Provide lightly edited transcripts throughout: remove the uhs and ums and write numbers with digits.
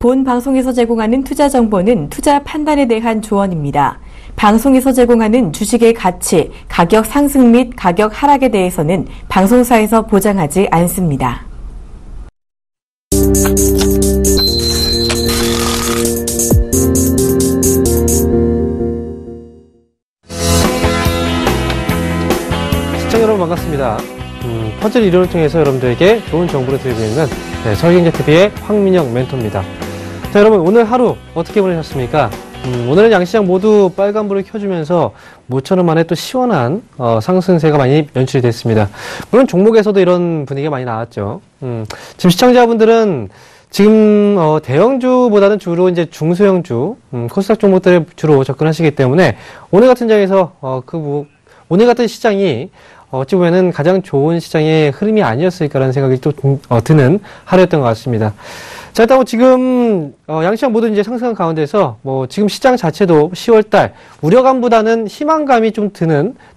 본 방송에서 제공하는 투자 정보는 투자 판단에 대한 조언입니다. 방송에서 제공하는 주식의 가치, 가격 상승 및 가격 하락에 대해서는 방송사에서 보장하지 않습니다. 시청자 여러분 반갑습니다. 퍼즐 이론을 통해서 여러분들에게 좋은 정보를 드리고 있는 서울경제TV의 황민영 멘토입니다. 자, 여러분 오늘 하루 어떻게 보내셨습니까? 오늘은 양시장 모두 빨간불을 켜주면서 모처럼 만에 또 시원한 상승세가 많이 연출이 됐습니다. 물론 종목에서도 이런 분위기가 많이 나왔죠. 지금 시청자분들은 지금 대형주보다는 주로 이제 중소형주, 코스닥 종목들에 주로 접근하시기 때문에 오늘 같은 장에서 오늘 같은 시장이 어찌 보면은 가장 좋은 시장의 흐름이 아니었을까라는 생각이 또 드는 하루였던 것 같습니다. 자, 일단 지금 양시장 모두 이제 상승한 가운데서 지금 시장 자체도 10월달 우려감보다는 희망감이 좀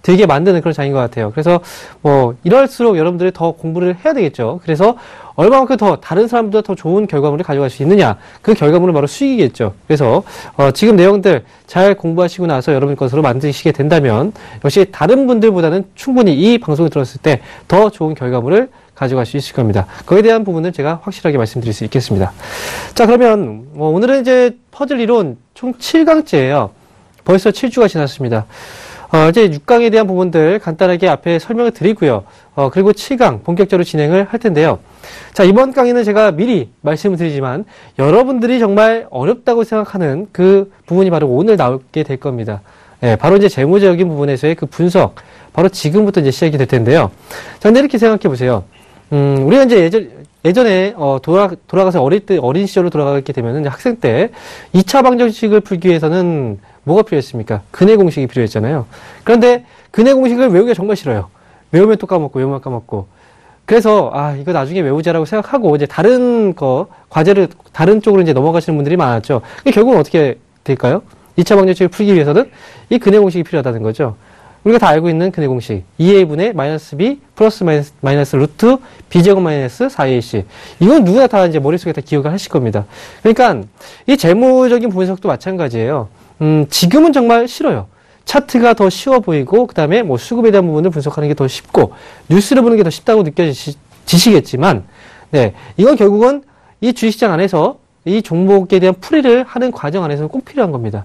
들게 만드는 그런 장인 것 같아요. 그래서 이럴수록 여러분들이 더 공부를 해야 되겠죠. 그래서 얼마만큼 더 다른 사람보다 더 좋은 결과물을 가져갈 수 있느냐, 그 결과물은 바로 수익이겠죠. 그래서 지금 내용들 잘 공부하시고 나서 여러분 것으로 만드시게 된다면 역시 다른 분들보다는 충분히 이 방송을 들었을 때 더 좋은 결과물을 가져갈 수 있을 겁니다. 거기에 대한 부분은 제가 확실하게 말씀드릴 수 있겠습니다. 자, 그러면 오늘은 이제 퍼즐 이론 총 7강째예요. 벌써 7주가 지났습니다. 이제 6강에 대한 부분들 간단하게 앞에 설명을 드리고요. 그리고 7강 본격적으로 진행을 할 텐데요. 자, 이번 강의는 제가 미리 말씀을 드리지만 여러분들이 정말 어렵다고 생각하는 그 부분이 바로 오늘 나오게 될 겁니다. 바로 이제 재무적인 부분에서의 그 분석, 바로 지금부터 이제 시작이 될 텐데요. 자, 근데 이렇게 생각해 보세요. 우리가 이제 예전에 돌아가서 어린 시절로 돌아가게 되면은 학생 때 2차 방정식을 풀기 위해서는 뭐가 필요했습니까? 근해 공식이 필요했잖아요. 그런데 근해 공식을 외우기가 정말 싫어요. 외우면 또 까먹고, 외우면 까먹고. 그래서, 이거 나중에 외우자라고 생각하고, 이제 과제를 다른 쪽으로 이제 넘어가시는 분들이 많았죠. 결국은 어떻게 될까요? 2차 방정식을 풀기 위해서는 이 근해 공식이 필요하다는 거죠. 우리가 다 알고 있는 근해 공식. 2a분의 마이너스 b 플러스 마이너스 루트 b제곱 마이너스 4ac. 이건 누구나 다 이제 머릿속에 다 기억을 하실 겁니다. 그러니까 이 재무적인 분석도 마찬가지예요. 지금은 정말 싫어요. 차트가 더 쉬워 보이고, 그 다음에 수급에 대한 부분을 분석하는 게 더 쉽고, 뉴스를 보는 게 더 쉽다고 느껴지시겠지만, 이건 결국은 이 주식시장 안에서 이 종목에 대한 풀이를 하는 과정 안에서는 꼭 필요한 겁니다.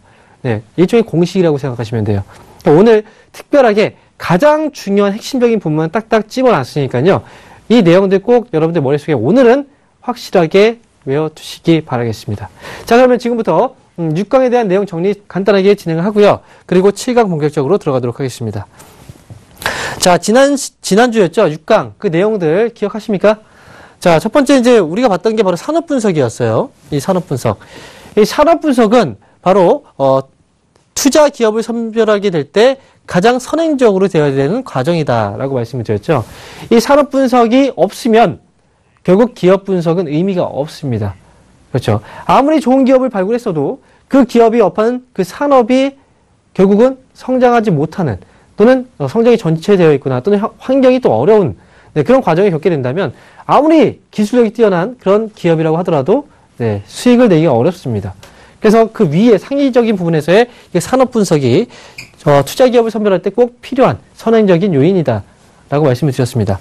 일종의 공식이라고 생각하시면 돼요. 오늘 특별하게 가장 중요한 핵심적인 부분만 딱딱 집어놨으니까요. 이 내용들 꼭 여러분들 머릿속에 오늘은 확실하게 외워두시기 바라겠습니다. 자, 그러면 지금부터 6강에 대한 내용 정리 간단하게 진행을 하고요. 그리고 7강 본격적으로 들어가도록 하겠습니다. 자, 지난주였죠? 6강. 그 내용들 기억하십니까? 자, 첫 번째 이제 우리가 봤던 게 바로 산업 분석이었어요. 이 산업 분석. 이 산업 분석은 바로, 투자 기업을 선별하게 될 때 가장 선행적으로 되어야 되는 과정이다라고 말씀을 드렸죠. 이 산업 분석이 없으면 결국 기업 분석은 의미가 없습니다. 그렇죠. 아무리 좋은 기업을 발굴했어도 그 기업이 업한 그 산업이 결국은 성장하지 못하는, 또는 성장이 전체되어 있거나 또는 환경이 또 어려운 그런 과정을 겪게 된다면 아무리 기술력이 뛰어난 그런 기업이라고 하더라도 수익을 내기가 어렵습니다. 그래서 그 위에 상위적인 부분에서의 산업 분석이 투자 기업을 선별할 때 꼭 필요한 선행적인 요인이다 라고 말씀을 드렸습니다.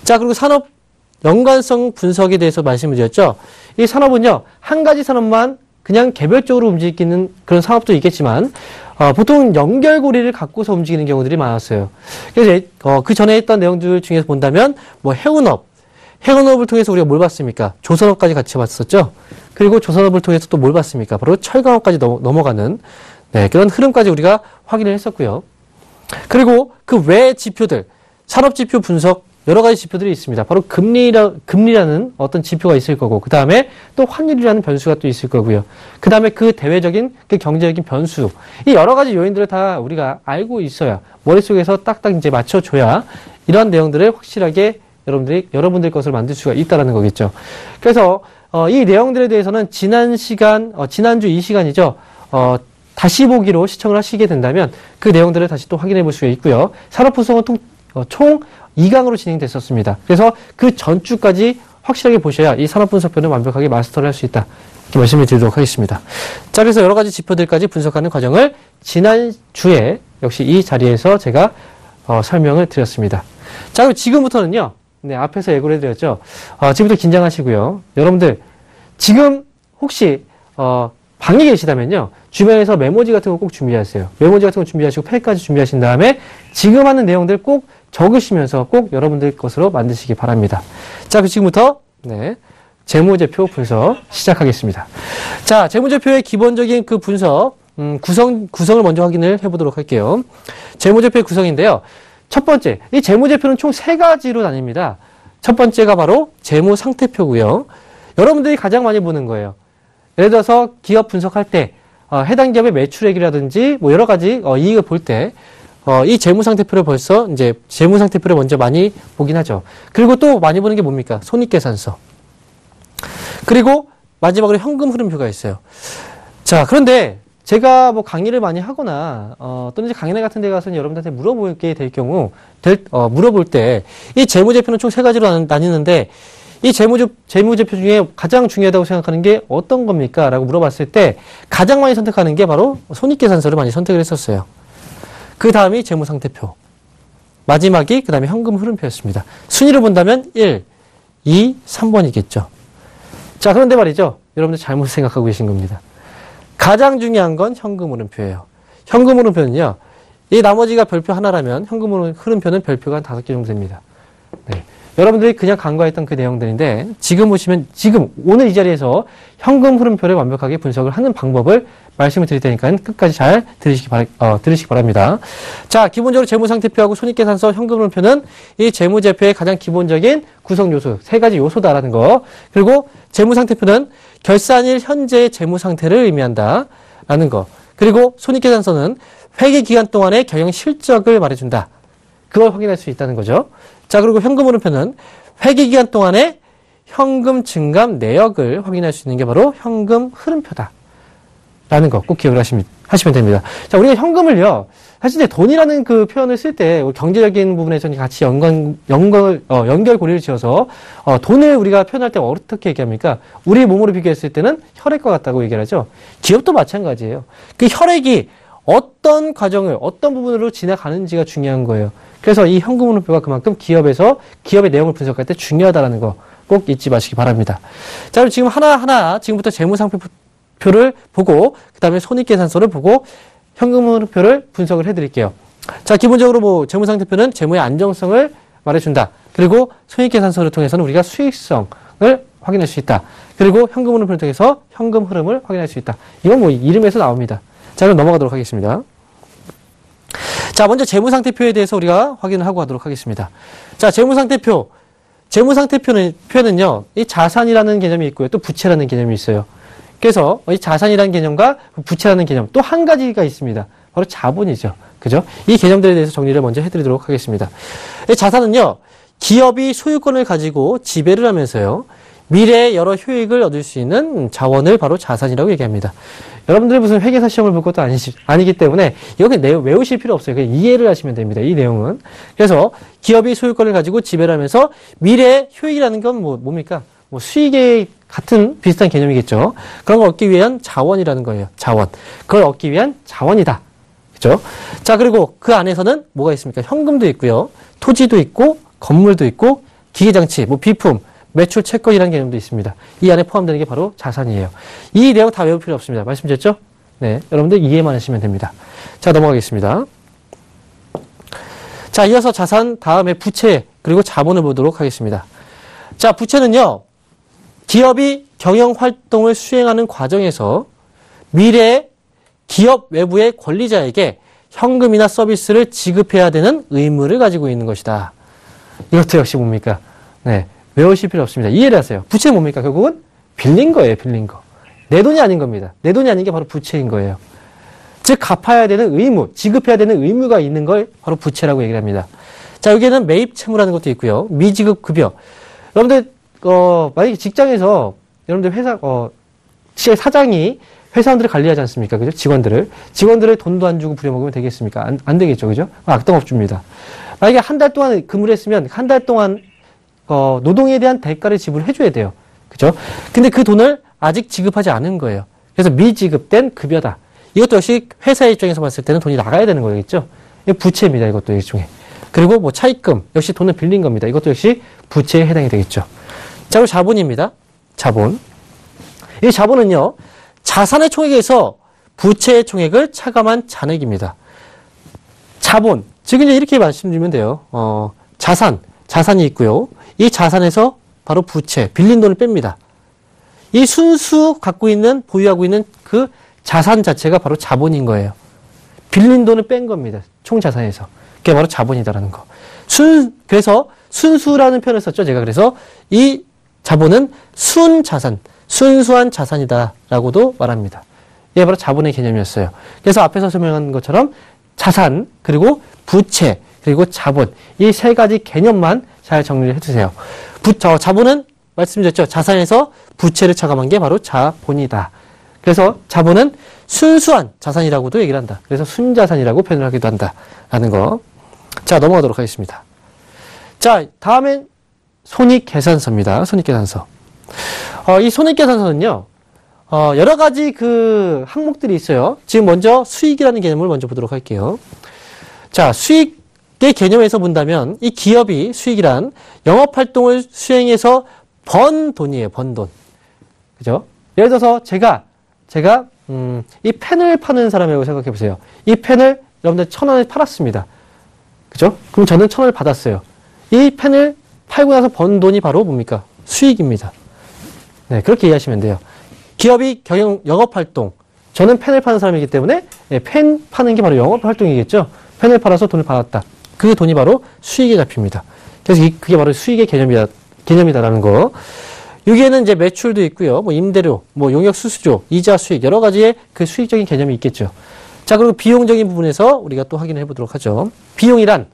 자, 그리고 산업 연관성 분석에 대해서 말씀을 드렸죠. 이 산업은요, 한 가지 산업만 그냥 개별적으로 움직이는 그런 산업도 있겠지만 보통 연결고리를 갖고서 움직이는 경우들이 많았어요. 그래서 그 전에 했던 내용들 중에서 본다면 해운업을 통해서 우리가 뭘 봤습니까? 조선업까지 같이 봤었죠. 그리고 조선업을 통해서 또 뭘 봤습니까? 바로 철강업까지 넘어가는 그런 흐름까지 우리가 확인을 했었고요. 그리고 그 외 지표들, 산업지표 분석 여러 가지 지표들이 있습니다. 바로 금리라는 어떤 지표가 있을 거고, 그 다음에 또 환율이라는 변수가 또 있을 거고요. 그 다음에 그 대외적인 그 경제적인 변수, 이 여러 가지 요인들을 다 우리가 알고 있어야 머릿속에서 딱딱 이제 맞춰줘야 이런 내용들을 확실하게 여러분들 것을 만들 수가 있다라는 거겠죠. 그래서 이 내용들에 대해서는 지난주 이 시간이죠. 다시 보기로 시청을 하시게 된다면 그 내용들을 다시 또 확인해 볼 수가 있고요. 산업 분석은 총 2강으로 진행됐었습니다. 그래서 그 전주까지 확실하게 보셔야 이 산업분석표는 완벽하게 마스터를 할 수 있다. 이렇게 말씀을 드리도록 하겠습니다. 자, 그래서 여러 가지 지표들까지 분석하는 과정을 지난주에 역시 이 자리에서 제가 설명을 드렸습니다. 자, 그럼 지금부터는요. 네, 앞에서 예고를 해드렸죠. 지금부터 긴장하시고요. 여러분들 지금 혹시 방에 계시다면요. 주변에서 메모지 같은 거 꼭 준비하세요. 메모지 같은 거 준비하시고 펜까지 준비하신 다음에 지금 하는 내용들 꼭 적으시면서 꼭 여러분들 것으로 만드시기 바랍니다. 자, 그럼 지금부터 네, 재무제표 분석 시작하겠습니다. 자, 재무제표의 기본적인 그 분석 구성을 먼저 확인을 해보도록 할게요. 재무제표의 구성인데요. 첫 번째, 이 재무제표는 총 3가지로 나뉩니다. 첫 번째가 바로 재무상태표고요. 여러분들이 가장 많이 보는 거예요. 예를 들어서 기업 분석할 때 해당 기업의 매출액이라든지 뭐 여러 가지 이익을 볼 때 이 재무상태표를 벌써 이제 재무상태표를 먼저 많이 보긴 하죠. 그리고 또 많이 보는 게 뭡니까? 손익계산서. 그리고 마지막으로 현금 흐름표가 있어요. 자, 그런데 제가 뭐 강의를 많이 하거나 또는 이제 강연회 같은 데 가서 여러분들한테 물어보게 될 경우 물어볼 때 이 재무제표는 총 3가지로 나뉘는데 이 재무제표 중에 가장 중요하다고 생각하는 게 어떤 겁니까? 라고 물어봤을 때 가장 많이 선택하는 게 바로 손익계산서를 많이 선택을 했었어요. 그 다음이 재무상태표. 마지막이 그 다음에 현금 흐름표였습니다. 순위를 본다면 1, 2, 3번이겠죠. 자, 그런데 말이죠. 여러분들 잘못 생각하고 계신 겁니다. 가장 중요한 건 현금 흐름표예요. 현금 흐름표는요. 이 나머지가 별표 하나라면 현금 흐름표는 별표가 한 5개 정도 됩니다. 네. 여러분들이 그냥 간과했던 그 내용들인데 지금 보시면 지금 오늘 이 자리에서 현금 흐름표를 완벽하게 분석을 하는 방법을 말씀을 드릴 테니까 끝까지 잘 들으시기 바랍니다. 자, 기본적으로 재무상태표하고 손익계산서, 현금 흐름표는 이 재무제표의 가장 기본적인 구성 요소, 3가지 요소다라는 거. 그리고 재무상태표는 결산일 현재의 재무상태를 의미한다라는 거. 그리고 손익계산서는 회계기간 동안의 경영 실적을 말해준다. 그걸 확인할 수 있다는 거죠. 자, 그리고 현금 흐름표는 회계기간 동안의 현금 증감 내역을 확인할 수 있는 게 바로 현금 흐름표다. 라는 거 꼭 기억을 하시면 됩니다. 자, 우리가 현금을요, 사실 이제 돈이라는 그 표현을 쓸 때 경제적인 부분에서는 같이 연결고리를 지어서 돈을 우리가 표현할 때 어떻게 얘기합니까? 우리 몸으로 비교했을 때는 혈액과 같다고 얘기를 하죠. 기업도 마찬가지예요. 그 혈액이 어떤 과정을 어떤 부분으로 지나가는지가 중요한 거예요. 그래서 이 현금 흐름표가 그만큼 기업의 내용을 분석할 때 중요하다는 거 꼭 잊지 마시기 바랍니다. 자, 그럼 지금 하나하나 지금부터 재무상태표를 보고 그 다음에 손익계산서를 보고 현금 흐름표를 분석을 해드릴게요. 자, 기본적으로 뭐 재무상태표는 재무의 안정성을 말해준다. 그리고 손익계산서를 통해서는 우리가 수익성을 확인할 수 있다. 그리고 현금 흐름표를 통해서 현금 흐름을 확인할 수 있다. 이건 뭐 이름에서 나옵니다. 자, 그럼 넘어가도록 하겠습니다. 자, 먼저 재무상태표에 대해서 우리가 확인을 하고 가도록 하겠습니다. 자, 재무상태표는요, 이 자산이라는 개념이 있고요. 또 부채라는 개념이 있어요. 그래서 이 자산이라는 개념과 부채라는 개념 또 한 가지가 있습니다. 바로 자본이죠. 그죠? 이 개념들에 대해서 정리를 먼저 해드리도록 하겠습니다. 이 자산은요, 기업이 소유권을 가지고 지배를 하면서요, 미래에 여러 효익을 얻을 수 있는 자원을 바로 자산이라고 얘기합니다. 여러분들이 무슨 회계사 시험을 볼 것도 아니기 때문에 여기 외우실 필요 없어요. 그냥 이해를 하시면 됩니다. 이 내용은. 그래서 기업이 소유권을 가지고 지배를 하면서 미래의 효익이라는 건 뭡니까? 뭐 수익에 같은 비슷한 개념이겠죠. 그런 걸 얻기 위한 자원이라는 거예요. 자원. 그걸 얻기 위한 자원이다. 그죠? 자, 그리고 그 안에서는 뭐가 있습니까? 현금도 있고요. 토지도 있고, 건물도 있고, 기계장치, 뭐 비품, 매출 채권이라는 개념도 있습니다. 이 안에 포함되는 게 바로 자산이에요. 이 내용 다 외울 필요 없습니다. 말씀드렸죠? 네. 여러분들 이해만 하시면 됩니다. 자, 넘어가겠습니다. 자, 이어서 자산, 다음에 부채, 그리고 자본을 보도록 하겠습니다. 자, 부채는요, 기업이 경영 활동을 수행하는 과정에서 미래에 기업 외부의 권리자에게 현금이나 서비스를 지급해야 되는 의무를 가지고 있는 것이다. 이것도 역시 뭡니까? 네. 외우실 필요 없습니다. 이해를 하세요. 부채 뭡니까? 결국은 빌린 거예요, 빌린 거. 내 돈이 아닌 겁니다. 내 돈이 아닌 게 바로 부채인 거예요. 즉, 갚아야 되는 의무, 지급해야 되는 의무가 있는 걸 바로 부채라고 얘기를 합니다. 자, 여기에는 매입 채무라는 것도 있고요. 미지급 급여. 여러분들, 만약에 직장에서, 여러분들 사장이 회사원들을 관리하지 않습니까? 그죠? 직원들을 돈도 안 주고 부려먹으면 되겠습니까? 안 되겠죠. 그죠? 악동업주입니다. 만약에 한 달 동안 근무를 했으면 한 달 동안 노동에 대한 대가를 지불해줘야 돼요. 그죠? 근데 그 돈을 아직 지급하지 않은 거예요. 그래서 미지급된 급여다. 이것도 역시 회사의 입장에서 봤을 때는 돈이 나가야 되는 거겠죠? 이거 부채입니다. 이것도 일종의. 그리고 뭐 차입금, 역시 돈을 빌린 겁니다. 이것도 역시 부채에 해당이 되겠죠. 자, 그리고 자본입니다. 자본. 이 자본은요, 자산의 총액에서 부채의 총액을 차감한 잔액입니다. 자본, 즉 이제 이렇게 말씀드리면 돼요. 자산이 있고요. 이 자산에서 바로 부채, 빌린 돈을 뺍니다. 이 순수 갖고 있는, 보유하고 있는 그 자산 자체가 바로 자본인 거예요. 빌린 돈을 뺀 겁니다. 총 자산에서. 그게 바로 자본이다라는 거. 그래서 순수라는 표현을 썼죠. 제가 그래서 이 자본은 순자산, 순수한 자산이다라고도 말합니다. 이게 바로 자본의 개념이었어요. 그래서 앞에서 설명한 것처럼 자산, 그리고 부채, 그리고 자본. 이 세 가지 개념만 잘 정리를 해주세요. 자본은 말씀드렸죠. 자산에서 부채를 차감한 게 바로 자본이다. 그래서 자본은 순수한 자산이라고도 얘기를 한다. 그래서 순자산이라고 표현을 하기도 한다라는 거. 자, 넘어가도록 하겠습니다. 자, 다음엔 손익계산서입니다. 손익계산서. 이 손익계산서는요, 여러 가지 그 항목들이 있어요. 지금 먼저 수익이라는 개념을 먼저 보도록 할게요. 자, 수익의 개념에서 본다면 이 기업이 수익이란 영업활동을 수행해서 번 돈이에요. 번 돈. 그죠? 예를 들어서 제가 이 펜을 파는 사람이라고 생각해 보세요. 이 펜을 여러분들 1,000원에 팔았습니다. 그죠? 그럼 저는 1,000원을 받았어요. 이 펜을 팔고 나서 번 돈이 바로 뭡니까? 수익입니다. 네, 그렇게 이해하시면 돼요. 기업이 영업활동. 저는 펜을 파는 사람이기 때문에 펜 파는 게 바로 영업활동이겠죠? 펜을 팔아서 돈을 받았다. 그 돈이 바로 수익에 잡힙니다. 그래서 그게 바로 수익의 개념이다라는 거. 여기에는 이제 매출도 있고요. 뭐 임대료, 뭐 용역 수수료, 이자 수익, 여러 가지의 그 수익적인 개념이 있겠죠. 자, 그리고 비용적인 부분에서 우리가 또 확인해 보도록 하죠. 비용이란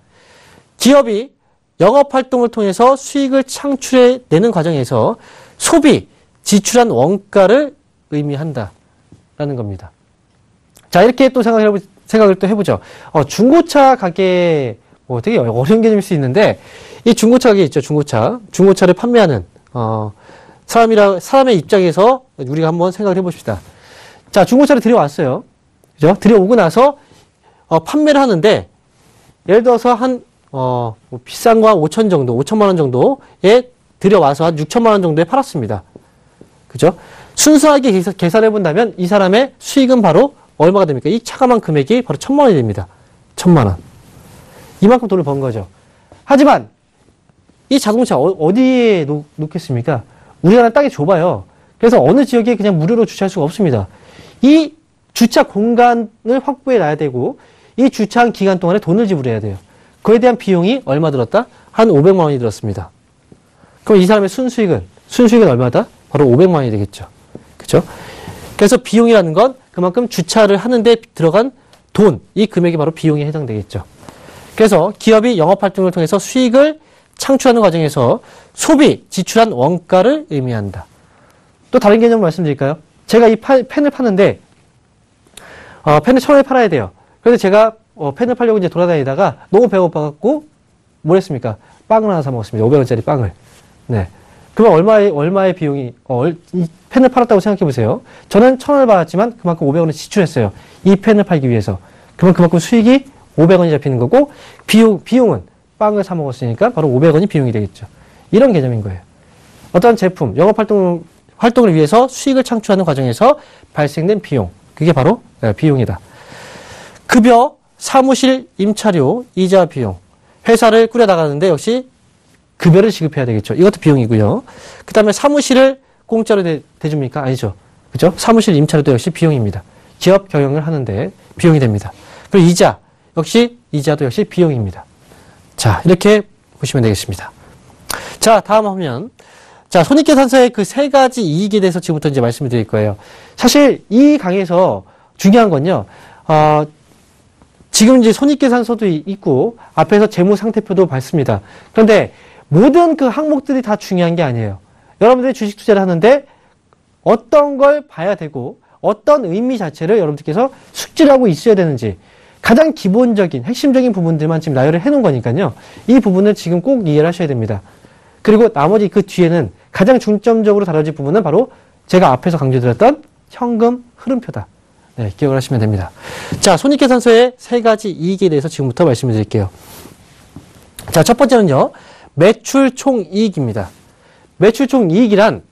기업이 영업활동을 통해서 수익을 창출해내는 과정에서 소비, 지출한 원가를 의미한다라는 겁니다. 자, 이렇게 또 생각을 또 해보죠. 중고차 가게, 되게 어려운 개념일 수 있는데, 이 중고차 가게 있죠, 중고차. 중고차를 판매하는, 사람의 입장에서 우리가 한번 생각을 해봅시다. 자, 중고차를 들여왔어요. 그죠? 들여오고 나서, 판매를 하는데, 예를 들어서 비싼 거 한 5천만 원 정도에 들여와서 한 6천만 원 정도에 팔았습니다. 그죠? 순수하게 계산해 본다면 이 사람의 수익은 바로 얼마가 됩니까? 이 차감한 금액이 바로 1,000만 원이 됩니다. 1,000만 원. 이만큼 돈을 번 거죠. 하지만 이 자동차 어디에 놓겠습니까? 우리나라 땅이 좁아요. 그래서 어느 지역에 그냥 무료로 주차할 수가 없습니다. 이 주차 공간을 확보해 놔야 되고 이 주차한 기간 동안에 돈을 지불해야 돼요. 그에 대한 비용이 얼마 들었다? 한 500만 원이 들었습니다. 그럼 이 사람의 순수익은 얼마다? 바로 500만 원이 되겠죠. 그죠? 그래서 비용이라는 건 그만큼 주차를 하는데 들어간 돈, 이 금액이 바로 비용에 해당되겠죠. 그래서 기업이 영업활동을 통해서 수익을 창출하는 과정에서 소비, 지출한 원가를 의미한다. 또 다른 개념을 말씀드릴까요? 제가 이 펜을 파는데, 펜을 1,000원에 팔아야 돼요. 그래서 제가 펜을 팔려고 이제 돌아다니다가 너무 배고파갖고 뭘 했습니까? 빵을 하나 사 먹었습니다. 500원짜리 빵을. 네. 그러면 얼마의 비용이, 이 펜을 팔았다고 생각해 보세요. 저는 1,000원을 받았지만 그만큼 500원을 지출했어요. 이 펜을 팔기 위해서. 그러면 그만큼 수익이 500원이 잡히는 거고, 비용은 빵을 사 먹었으니까 바로 500원이 비용이 되겠죠. 이런 개념인 거예요. 어떤 제품, 활동을 위해서 수익을 창출하는 과정에서 발생된 비용. 그게 바로 비용이다. 급여, 사무실 임차료, 이자 비용. 회사를 꾸려나가는데 역시 급여를 지급해야 되겠죠. 이것도 비용이고요. 그 다음에 사무실을 공짜로 대줍니까? 아니죠. 그죠? 사무실 임차료도 역시 비용입니다. 기업 경영을 하는데 비용이 됩니다. 그리고 이자도 역시 비용입니다. 자, 이렇게 보시면 되겠습니다. 자, 다음 화면. 자, 손익계산서의 그 세 가지 이익에 대해서 지금부터 이제 말씀을 드릴 거예요. 사실 이 강의에서 중요한 건요, 지금 이제 손익계산서도 있고, 앞에서 재무상태표도 봤습니다. 그런데 모든 그 항목들이 다 중요한 게 아니에요. 여러분들이 주식 투자를 하는데 어떤 걸 봐야 되고, 어떤 의미 자체를 여러분들께서 숙지를 하고 있어야 되는지, 가장 기본적인, 핵심적인 부분들만 지금 나열을 해놓은 거니까요. 이 부분을 지금 꼭 이해를 하셔야 됩니다. 그리고 나머지 그 뒤에는 가장 중점적으로 다뤄질 부분은 바로 제가 앞에서 강조드렸던 현금 흐름표다. 네, 기억을 하시면 됩니다. 자, 손익계산서의 세 가지 이익에 대해서 지금부터 말씀을 드릴게요. 자, 첫 번째는요, 매출 총이익입니다. 매출 총이익이란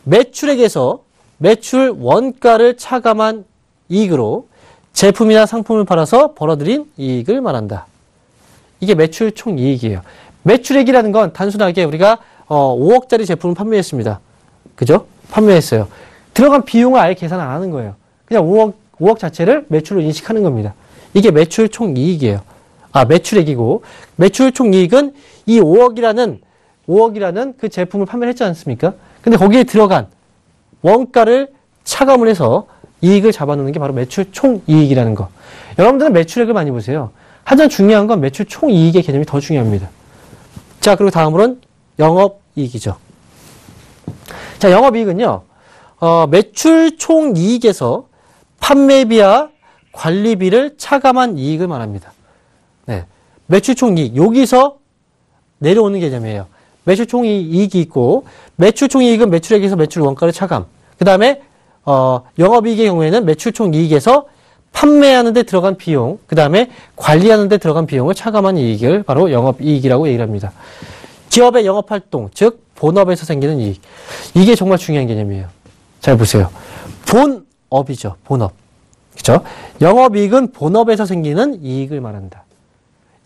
매출액에서 매출 원가를 차감한 이익으로 제품이나 상품을 팔아서 벌어들인 이익을 말한다. 이게 매출 총이익이에요. 매출액이라는 건 단순하게 우리가 5억짜리 제품을 판매했습니다. 그죠? 판매했어요. 들어간 비용을 아예 계산 안 하는 거예요. 그냥 5억 자체를 매출로 인식하는 겁니다. 이게 매출 총이익이에요. 매출액이고, 매출 총이익은 이 5억이라는 그 제품을 판매를 했지 않습니까? 근데 거기에 들어간 원가를 차감을 해서 이익을 잡아놓는 게 바로 매출 총이익이라는 거. 여러분들은 매출액을 많이 보세요. 하지만 중요한 건 매출 총이익의 개념이 더 중요합니다. 자, 그리고 다음으로는 영업이익이죠. 자, 영업이익은요, 매출 총이익에서 판매비와 관리비를 차감한 이익을 말합니다. 네. 매출 총이익. 여기서 내려오는 개념이에요. 매출 총이익이 있고, 매출 총이익은 매출액에서 매출 원가를 차감. 그 다음에, 영업이익의 경우에는 매출 총이익에서 판매하는 데 들어간 비용, 그 다음에 관리하는 데 들어간 비용을 차감한 이익을 바로 영업이익이라고 얘기를 합니다. 기업의 영업활동, 즉 본업에서 생기는 이익. 이게 정말 중요한 개념이에요. 잘 보세요. 본업이죠. 본업. 그렇죠? 영업이익은 본업에서 생기는 이익을 말한다.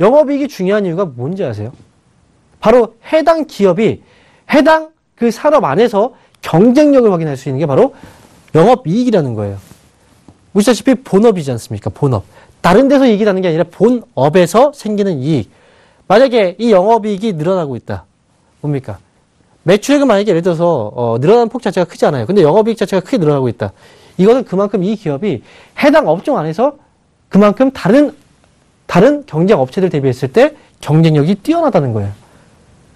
영업이익이 중요한 이유가 뭔지 아세요? 바로 해당 기업이 해당 그 산업 안에서 경쟁력을 확인할 수 있는 게 바로 영업이익이라는 거예요. 보시다시피 본업이지 않습니까? 본업. 다른 데서 이익이 나는 게 아니라 본업에서 생기는 이익. 만약에 이 영업이익이 늘어나고 있다. 뭡니까? 매출액은 만약에 예를 들어서 늘어나는 폭 자체가 크지 않아요. 근데 영업이익 자체가 크게 늘어나고 있다. 이거는 그만큼 이 기업이 해당 업종 안에서 그만큼 다른 경쟁 업체들 대비했을 때 경쟁력이 뛰어나다는 거예요.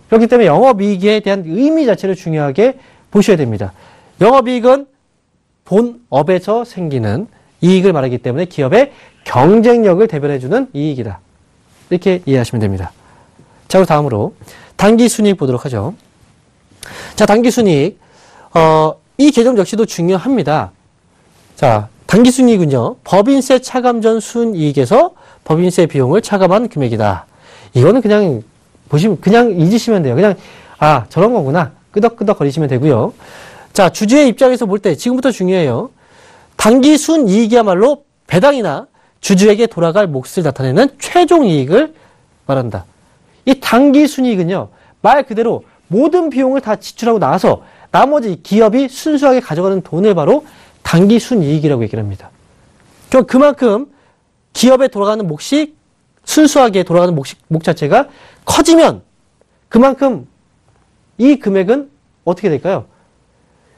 그렇기 때문에 영업이익에 대한 의미 자체를 중요하게 보셔야 됩니다. 영업이익은 본업에서 생기는 이익을 말하기 때문에 기업의 경쟁력을 대변해주는 이익이다. 이렇게 이해하시면 됩니다. 자, 그리고 다음으로 단기순이익 보도록 하죠. 자, 단기순이익. 이 개념 역시도 중요합니다. 자, 단기순이익은요, 법인세 차감 전 순이익에서 법인세 비용을 차감한 금액이다. 이거는 그냥 보시면, 그냥 잊으시면 돼요. 그냥, 저런 거구나. 끄덕끄덕 거리시면 되고요. 자, 주주의 입장에서 볼 때, 지금부터 중요해요. 단기순이익이야말로 배당이나 주주에게 돌아갈 몫을 나타내는 최종 이익을 말한다. 이 단기순이익은요, 말 그대로 모든 비용을 다 지출하고 나서 나머지 기업이 순수하게 가져가는 돈을 바로 단기순이익이라고 얘기를 합니다. 그만큼 기업에 돌아가는 몫이 순수하게 돌아가는 몫 자체가 커지면 그만큼 이 금액은 어떻게 될까요?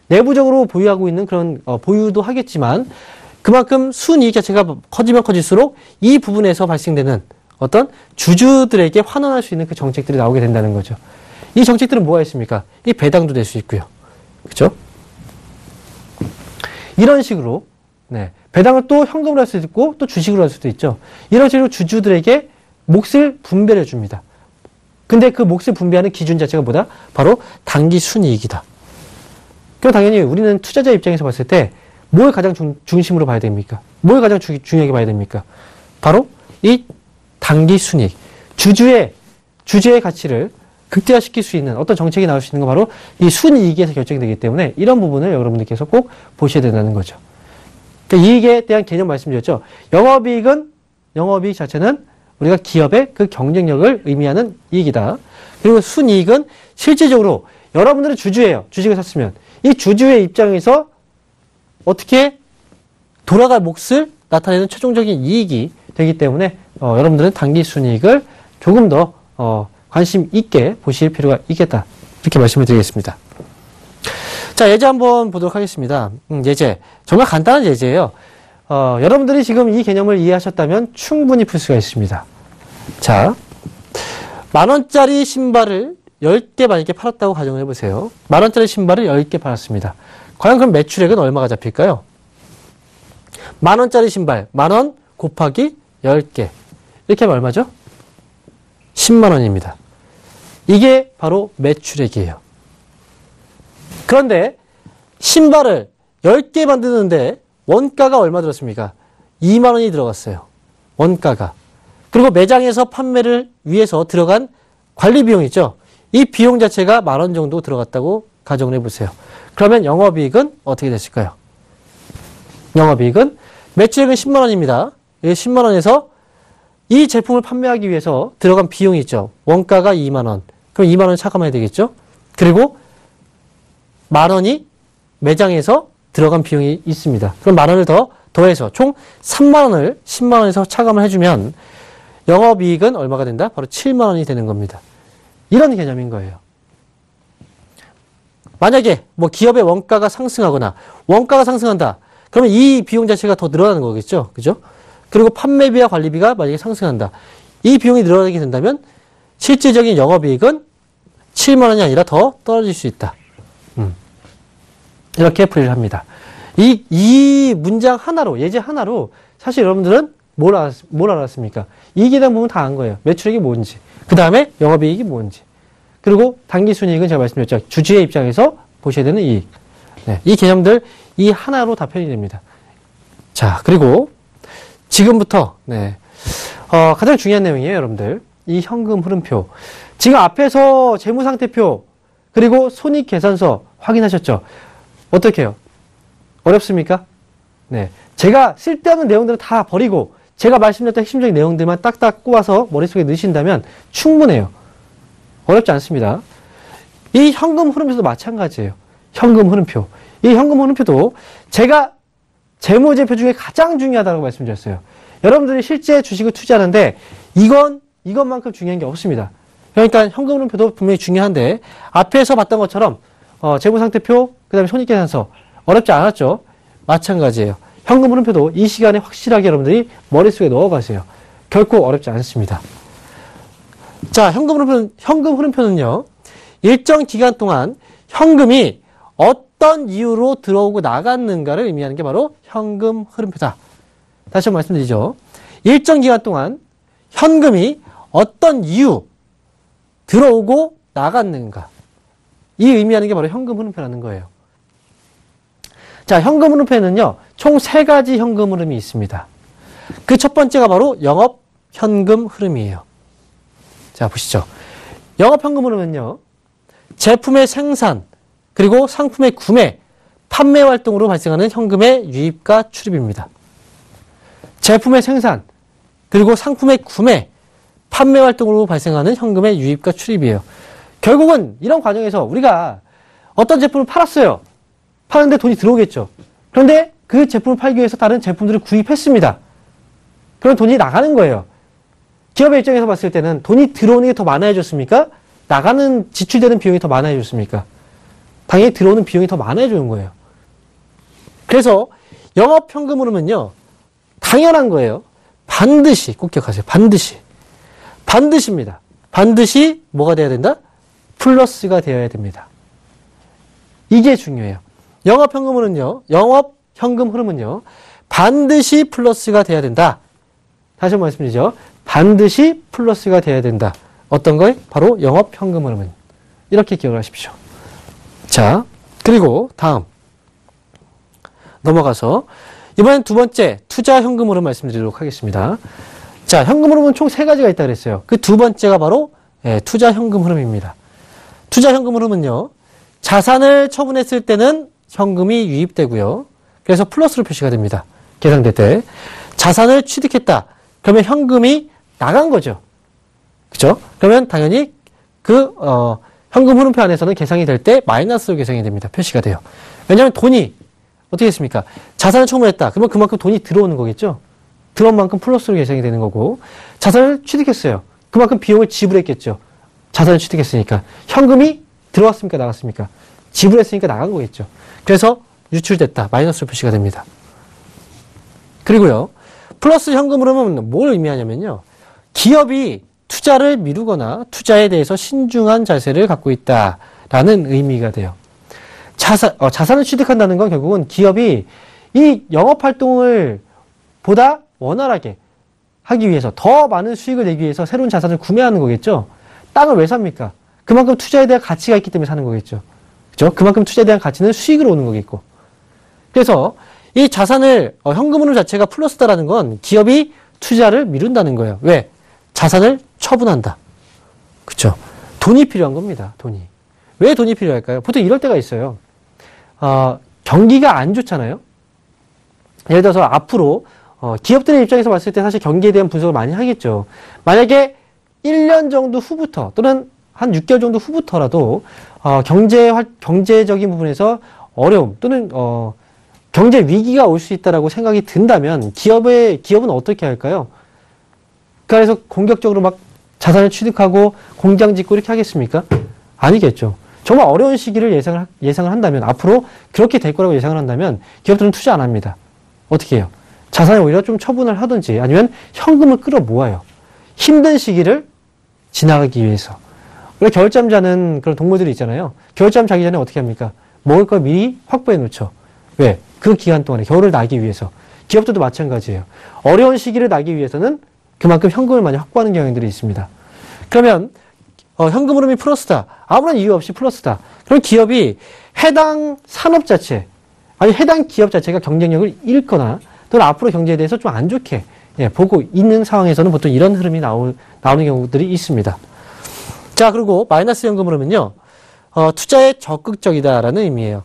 내부적으로 보유하고 있는 그런 보유도 하겠지만 그만큼 순이익 자체가 커지면 커질수록 이 부분에서 발생되는 어떤 주주들에게 환원할 수 있는 그 정책들이 나오게 된다는 거죠. 이 정책들은 뭐가 있습니까? 이 배당도 될 수 있고요. 그렇죠? 이런 식으로 배당을 또 현금으로 할 수도 있고 또 주식으로 할 수도 있죠. 이런 식으로 주주들에게 몫을 분배해 줍니다. 근데 그 몫을 분배하는 기준 자체가 뭐다? 바로 단기순이익이다. 그럼 당연히 우리는 투자자 입장에서 봤을 때 뭘 가장 중심으로 봐야 됩니까? 뭘 가장 중요하게 봐야 됩니까? 바로 이 단기순이익. 주주의 가치를 극대화시킬 수 있는 어떤 정책이 나올 수 있는 건 바로 이 순이익에서 결정이 되기 때문에 이런 부분을 여러분들께서 꼭 보셔야 된다는 거죠. 그러니까 이익에 대한 개념 말씀드렸죠. 영업이익 자체는 우리가 기업의 그 경쟁력을 의미하는 이익이다. 그리고 순이익은 실질적으로 여러분들은 주주예요. 주식을 샀으면. 이 주주의 입장에서 어떻게 돌아갈 몫을 나타내는 최종적인 이익이 되기 때문에 여러분들은 단기순이익을 조금 더 관심 있게 보실 필요가 있겠다. 이렇게 말씀을 드리겠습니다. 자, 예제 한번 보도록 하겠습니다. 예제. 정말 간단한 예제예요. 여러분들이 지금 이 개념을 이해하셨다면 충분히 풀 수가 있습니다. 자, 10,000원짜리 신발을 10개 만약에 팔았다고 가정을 해보세요. 10,000원짜리 신발을 10개 팔았습니다. 과연 그럼 매출액은 얼마가 잡힐까요? 10,000원짜리 신발, 10,000원 곱하기 10개. 이렇게 하면 얼마죠? 10만 원입니다. 이게 바로 매출액이에요. 그런데 신발을 10개 만드는데 원가가 얼마 들었습니까? 2만 원이 들어갔어요. 원가가. 그리고 매장에서 판매를 위해서 들어간 관리 비용 있죠? 이 비용 자체가 10,000원 정도 들어갔다고 가정을 해보세요. 그러면 영업이익은 어떻게 됐을까요? 영업이익은 매출액은 10만 원입니다. 이 10만 원에서 이 제품을 판매하기 위해서 들어간 비용이 있죠. 원가가 2만 원. 그럼 2만 원 차감해야 되겠죠? 그리고 10,000원이 매장에서 들어간 비용이 있습니다. 그럼 10,000원을 더해서 총 3만 원을 10만 원에서 차감을 해주면 영업이익은 얼마가 된다? 바로 7만 원이 되는 겁니다. 이런 개념인 거예요. 만약에 뭐 기업의 원가가 상승하거나 원가가 상승한다. 그러면 이 비용 자체가 더 늘어나는 거겠죠. 그죠? 그리고 판매비와 관리비가 만약에 상승한다. 이 비용이 늘어나게 된다면 실질적인 영업이익은 7만 원이 아니라 더 떨어질 수 있다. 이렇게 풀이를 합니다. 이 문장 하나로, 예제 하나로 사실 여러분들은 뭘 알았습니까? 이익에 대한 부분 다 안 거예요. 매출액이 뭔지. 그 다음에 영업이익이 뭔지. 그리고 당기순이익은 제가 말씀드렸죠. 주주의 입장에서 보셔야 되는 이익. 네, 이 개념들 이 하나로 다 표현이 됩니다. 자, 그리고 지금부터 가장 중요한 내용이에요, 여러분들. 이 현금 흐름표. 지금 앞에서 재무상태표 그리고 손익계산서 확인하셨죠? 어떻게 해요? 어렵습니까? 네, 제가 쓸데없는 내용들은 다 버리고 제가 말씀드렸던 핵심적인 내용들만 딱딱 꼬아서 머릿속에 넣으신다면 충분해요. 어렵지 않습니다. 이 현금 흐름표도 마찬가지예요. 현금 흐름표. 이 현금 흐름표도 제가 재무제표 중에 가장 중요하다고 말씀드렸어요. 여러분들이 실제 주식을 투자하는데 이것만큼 중요한 게 없습니다. 그러니까 현금 흐름표도 분명히 중요한데 앞에서 봤던 것처럼 재무상태표, 그 다음에 손익계산서 어렵지 않았죠? 마찬가지예요. 현금 흐름표도 이 시간에 확실하게 여러분들이 머릿속에 넣어가세요. 결코 어렵지 않습니다. 자, 현금 흐름표는요, 일정 기간 동안 현금이 어떤 이유로 들어오고 나갔는가를 의미하는 게 바로 현금 흐름표다. 다시 한번 말씀드리죠. 일정 기간 동안 현금이 어떤 이유 들어오고 나갔는가. 이 의미하는 게 바로 현금 흐름표라는 거예요. 자, 현금 흐름표에는요, 총 3가지 현금 흐름이 있습니다. 그 첫 번째가 바로 영업 현금 흐름이에요. 자, 보시죠. 영업 현금 흐름은요, 제품의 생산, 그리고 상품의 구매, 판매 활동으로 발생하는 현금의 유입과 출입입니다. 제품의 생산, 그리고 상품의 구매, 판매 활동으로 발생하는 현금의 유입과 출입이에요. 결국은 이런 과정에서 우리가 어떤 제품을 팔았어요. 파는데 돈이 들어오겠죠. 그런데 그 제품을 팔기 위해서 다른 제품들을 구입했습니다. 그럼 돈이 나가는 거예요. 기업의 입장에서 봤을 때는 돈이 들어오는 게 더 많아졌습니까? 나가는 지출되는 비용이 더 많아졌습니까? 당연히 들어오는 비용이 더 많아지는 거예요. 그래서 영업 현금 흐름은요, 당연한 거예요. 반드시 꼭 기억하세요. 반드시입니다. 반드시 뭐가 돼야 된다? 플러스가 되어야 됩니다. 이게 중요해요. 영업 현금 흐름은요, 반드시 플러스가 돼야 된다. 다시 한번 말씀드리죠. 반드시 플러스가 돼야 된다. 어떤 거예요? 바로 영업 현금 흐름은. 이렇게 기억을 하십시오. 자, 그리고 다음 넘어가서 이번엔 두 번째 투자 현금 흐름 말씀드리도록 하겠습니다. 자, 현금 흐름은 총 3가지가 있다고 그랬어요. 그 두 번째가 바로 투자 현금 흐름입니다. 투자 현금 흐름은요, 자산을 처분했을 때는 현금이 유입되고요. 그래서 플러스로 표시가 됩니다. 계산될 때. 자산을 취득했다. 그러면 현금이 나간 거죠. 그죠? 그러면 당연히 현금 흐름표 안에서는 계산이 될 때 마이너스로 계산이 됩니다. 표시가 돼요. 왜냐하면 돈이 어떻게 했습니까? 자산을 처분했다. 그러면 그만큼 돈이 들어오는 거겠죠? 들어온 만큼 플러스로 계산이 되는 거고, 자산을 취득했어요. 그만큼 비용을 지불했겠죠. 자산을 취득했으니까. 현금이 들어왔습니까? 나갔습니까? 지불했으니까 나간 거겠죠. 그래서 유출됐다. 마이너스로 표시가 됩니다. 그리고요, 플러스 현금 흐름은 뭘 의미하냐면요, 기업이 투자를 미루거나 투자에 대해서 신중한 자세를 갖고 있다라는 의미가 돼요. 자산을 취득한다는 건 결국은 기업이 이 영업활동을 보다 원활하게 하기 위해서 더 많은 수익을 내기 위해서 새로운 자산을 구매하는 거겠죠. 땅을 왜 삽니까? 그만큼 투자에 대한 가치가 있기 때문에 사는 거겠죠. 그죠? 그만큼 투자에 대한 가치는 수익으로 오는 거겠고. 그래서 이 자산을 현금 흐름 자체가 플러스다라는 건 기업이 투자를 미룬다는 거예요. 왜? 자산을 처분한다. 그렇죠? 돈이 필요한 겁니다. 돈이. 왜 돈이 필요할까요? 보통 이럴 때가 있어요. 경기가 안 좋잖아요. 예를 들어서 앞으로 기업들의 입장에서 봤을 때 사실 경기에 대한 분석을 많이 하겠죠. 만약에 1년 정도 후부터 또는 한 6개월 정도 후부터라도 경제적인 부분에서 어려움 또는 경제 위기가 올 수 있다라고 생각이 든다면 기업은 어떻게 할까요? 그래서 공격적으로 막 자산을 취득하고 공장 짓고 이렇게 하겠습니까? 아니겠죠. 정말 어려운 시기를 예상을 한다면, 앞으로 그렇게 될 거라고 예상을 한다면 기업들은 투자 안 합니다. 어떻게 해요? 자산을 오히려 좀 처분을 하든지 아니면 현금을 끌어모아요. 힘든 시기를 지나가기 위해서. 우리가 겨울잠 자는 그런 동물들이 있잖아요. 겨울잠 자기 전에 어떻게 합니까? 먹을 걸 미리 확보해 놓죠. 왜? 그 기간 동안에 겨울을 나기 위해서. 기업들도 마찬가지예요. 어려운 시기를 나기 위해서는 그만큼 현금을 많이 확보하는 경향들이 있습니다. 그러면 현금 흐름이 플러스다. 아무런 이유 없이 플러스다. 그럼 기업이 해당 산업 자체, 아니 해당 기업 자체가 경쟁력을 잃거나 또는 앞으로 경제에 대해서 좀 안 좋게 보고 있는 상황에서는 보통 이런 흐름이 나오는 경우들이 있습니다. 자, 그리고 마이너스 현금 흐름은요, 투자에 적극적이다라는 의미예요.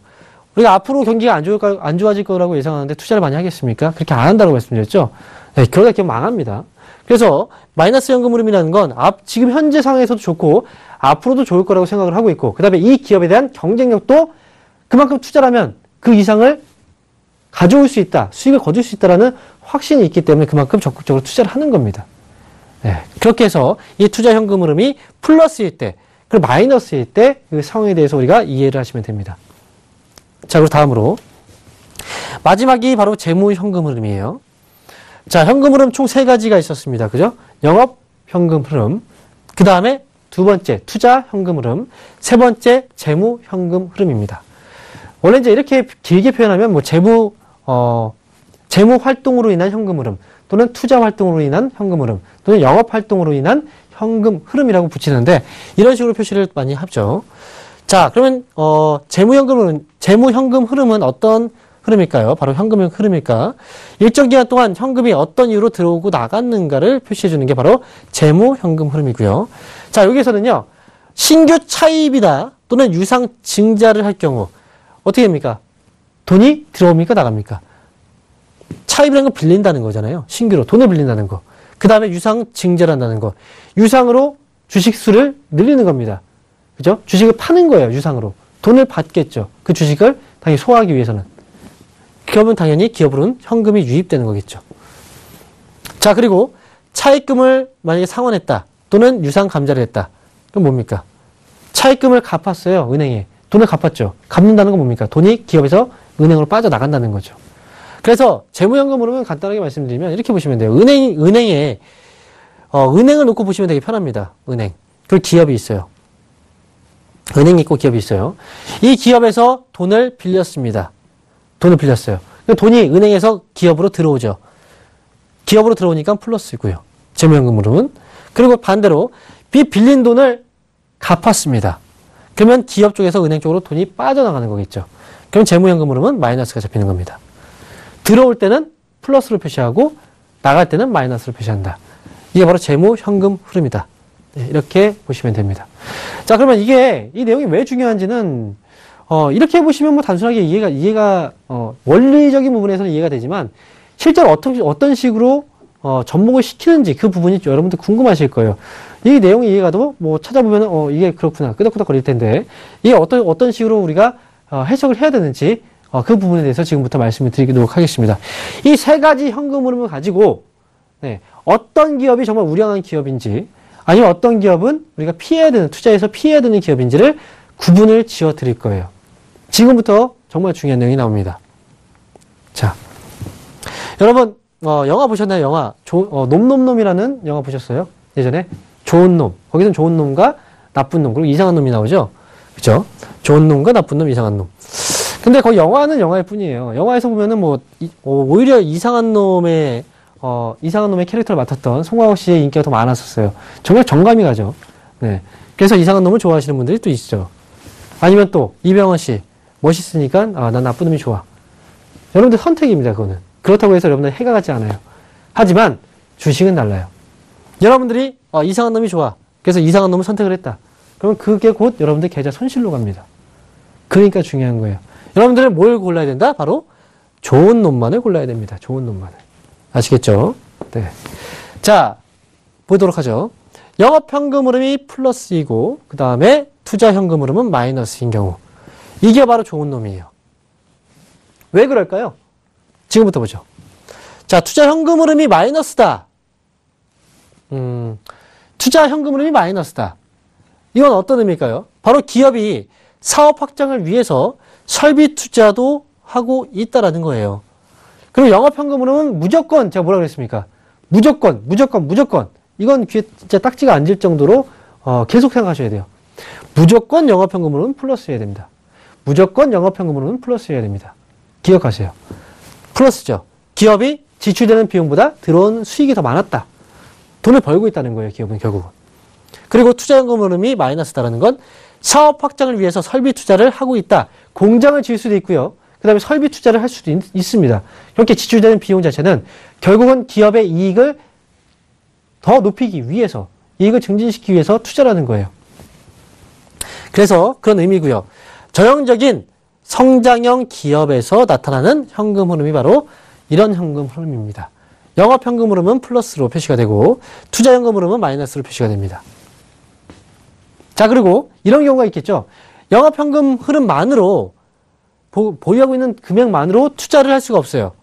우리가 앞으로 경기가 안 좋아질 거라고 예상하는데 투자를 많이 하겠습니까? 그렇게 안 한다고 말씀드렸죠? 네, 그러다 기업 망합니다. 그래서 마이너스 현금 흐름이라는 건 지금 현재 상황에서도 좋고 앞으로도 좋을 거라고 생각을 하고 있고, 그 다음에 이 기업에 대한 경쟁력도 그만큼 투자라면 그 이상을 가져올 수 있다, 수익을 거둘 수 있다라는 확신이 있기 때문에 그만큼 적극적으로 투자를 하는 겁니다. 네, 그렇게 해서 이 투자 현금 흐름이 플러스일 때, 그리고 마이너스일 때 그 상황에 대해서 우리가 이해를 하시면 됩니다. 자, 그리고 다음으로 마지막이 바로 재무 현금 흐름이에요. 자, 현금 흐름 총 3가지가 있었습니다. 그죠? 영업 현금 흐름, 그 다음에 두 번째 투자 현금 흐름, 세 번째 재무 현금 흐름입니다. 원래 이제 이렇게 길게 표현하면 뭐 재무 활동으로 인한 현금 흐름, 또는 투자 활동으로 인한 현금 흐름, 또는 영업 활동으로 인한 현금 흐름이라고 붙이는데, 이런 식으로 표시를 많이 하죠. 자, 그러면 재무 현금 흐름은 어떤 흐름일까요? 바로 현금의 흐름일까? 일정 기간 동안 현금이 어떤 이유로 들어오고 나갔는가를 표시해 주는 게 바로 재무 현금 흐름이고요. 자, 여기서는요, 신규 차입이다 또는 유상 증자를 할 경우 어떻게 됩니까? 돈이 들어옵니까? 나갑니까? 차입이라는 건 빌린다는 거잖아요. 신규로 돈을 빌린다는 거. 그 다음에 유상 증자를 한다는 거. 유상으로 주식 수를 늘리는 겁니다. 그죠? 주식을 파는 거예요. 유상으로. 돈을 받겠죠. 그 주식을 당연히 소화하기 위해서는. 그러면 당연히 기업으로는 현금이 유입되는 거겠죠. 자, 그리고 차입금을 만약에 상환했다 또는 유상 감자를 했다. 그럼 뭡니까? 차입금을 갚았어요. 은행에. 돈을 갚았죠. 갚는다는 건 뭡니까? 돈이 기업에서 은행으로 빠져나간다는 거죠. 그래서 재무현금 흐름은 간단하게 말씀드리면 이렇게 보시면 돼요. 은행을 놓고 보시면 되게 편합니다. 은행. 그리고 기업이 있어요. 은행이 있고 기업이 있어요. 이 기업에서 돈을 빌렸습니다. 돈을 빌렸어요. 돈이 은행에서 기업으로 들어오죠. 기업으로 들어오니까 플러스고요. 재무현금 흐름은. 그리고 반대로 빌린 돈을 갚았습니다. 그러면 기업 쪽에서 은행 쪽으로 돈이 빠져나가는 거겠죠. 그럼 재무현금 흐름은 마이너스가 잡히는 겁니다. 들어올 때는 플러스로 표시하고 나갈 때는 마이너스로 표시한다. 이게 바로 재무현금 흐름이다. 네, 이렇게 보시면 됩니다. 자, 그러면 이 내용이 왜 중요한지는 이렇게 보시면 뭐 단순하게 이해가 원리적인 부분에서는 이해가 되지만 실제로 어떤 식으로 접목을 시키는지 그 부분이 여러분들 궁금하실 거예요. 이 내용이 이해가도 뭐 찾아보면 이게 그렇구나 끄덕끄덕거릴 텐데 이게 어떤 식으로 우리가 해석을 해야 되는지 그 부분에 대해서 지금부터 말씀을 드리도록 하겠습니다. 이 3가지 현금 흐름을 가지고 어떤 기업이 정말 우량한 기업인지 아니면 어떤 기업은 우리가 투자에서 피해야 되는 기업인지를 구분을 지어 드릴 거예요. 지금부터 정말 중요한 내용이 나옵니다. 자, 여러분 영화 보셨나요? 영화 놈놈놈이라는 영화 보셨어요? 예전에 좋은 놈, 거기서는 좋은 놈과 나쁜 놈 그리고 이상한 놈이 나오죠. 그렇죠? 좋은 놈과 나쁜 놈, 이상한 놈. 근데 거의 영화는 영화일 뿐이에요. 영화에서 보면은 오히려 이상한 놈의 캐릭터를 맡았던 송강호 씨의 인기가 더 많았었어요. 정말 정감이 가죠. 네. 그래서 이상한 놈을 좋아하시는 분들이 또 있죠. 아니면 또 이병헌 씨 멋있으니까 난 나쁜 놈이 좋아. 여러분들 선택입니다. 그거는. 그렇다고 해서 여러분들 해가 가지 않아요. 하지만 주식은 달라요. 여러분들이 이상한 놈이 좋아. 그래서 이상한 놈을 선택을 했다. 그럼 그게 곧 여러분들 계좌 손실로 갑니다. 그러니까 중요한 거예요. 여러분들은 뭘 골라야 된다? 바로 좋은 놈만을 골라야 됩니다. 좋은 놈만을. 아시겠죠? 네. 자, 보도록 하죠. 영업현금 흐름이 플러스이고 그 다음에 투자현금 흐름은 마이너스인 경우. 이게 바로 좋은 놈이에요. 왜 그럴까요? 지금부터 보죠. 자, 투자현금 흐름이 마이너스다. 투자현금 흐름이 마이너스다. 이건 어떤 의미일까요? 바로 기업이 사업 확장을 위해서 설비 투자도 하고 있다라는 거예요. 그리고 영업현금 흐름은 무조건, 제가 뭐라 그랬습니까? 무조건. 이건 귀에 진짜 딱지가 앉을 정도로 계속 생각하셔야 돼요. 무조건 영업현금 흐름은 플러스여야 됩니다. 무조건 영업현금 흐름은 플러스여야 됩니다. 기억하세요. 플러스죠. 기업이 지출되는 비용보다 들어온 수익이 더 많았다. 돈을 벌고 있다는 거예요. 기업은 결국은. 그리고 투자현금 흐름이 마이너스다라는 건 사업 확장을 위해서 설비 투자를 하고 있다. 공장을 지을 수도 있고요. 그 다음에 설비 투자를 할 수도 있습니다. 이렇게 지출되는 비용 자체는 결국은 기업의 이익을 더 높이기 위해서, 이익을 증진시키기 위해서 투자라는 거예요. 그래서 그런 의미고요. 저형적인 성장형 기업에서 나타나는 현금 흐름이 바로 이런 현금 흐름입니다. 영업현금 흐름은 플러스로 표시가 되고 투자현금 흐름은 마이너스로 표시가 됩니다. 자, 그리고 이런 경우가 있겠죠. 영업현금 흐름만으로 보유하고 있는 금액만으로 투자를 할 수가 없어요.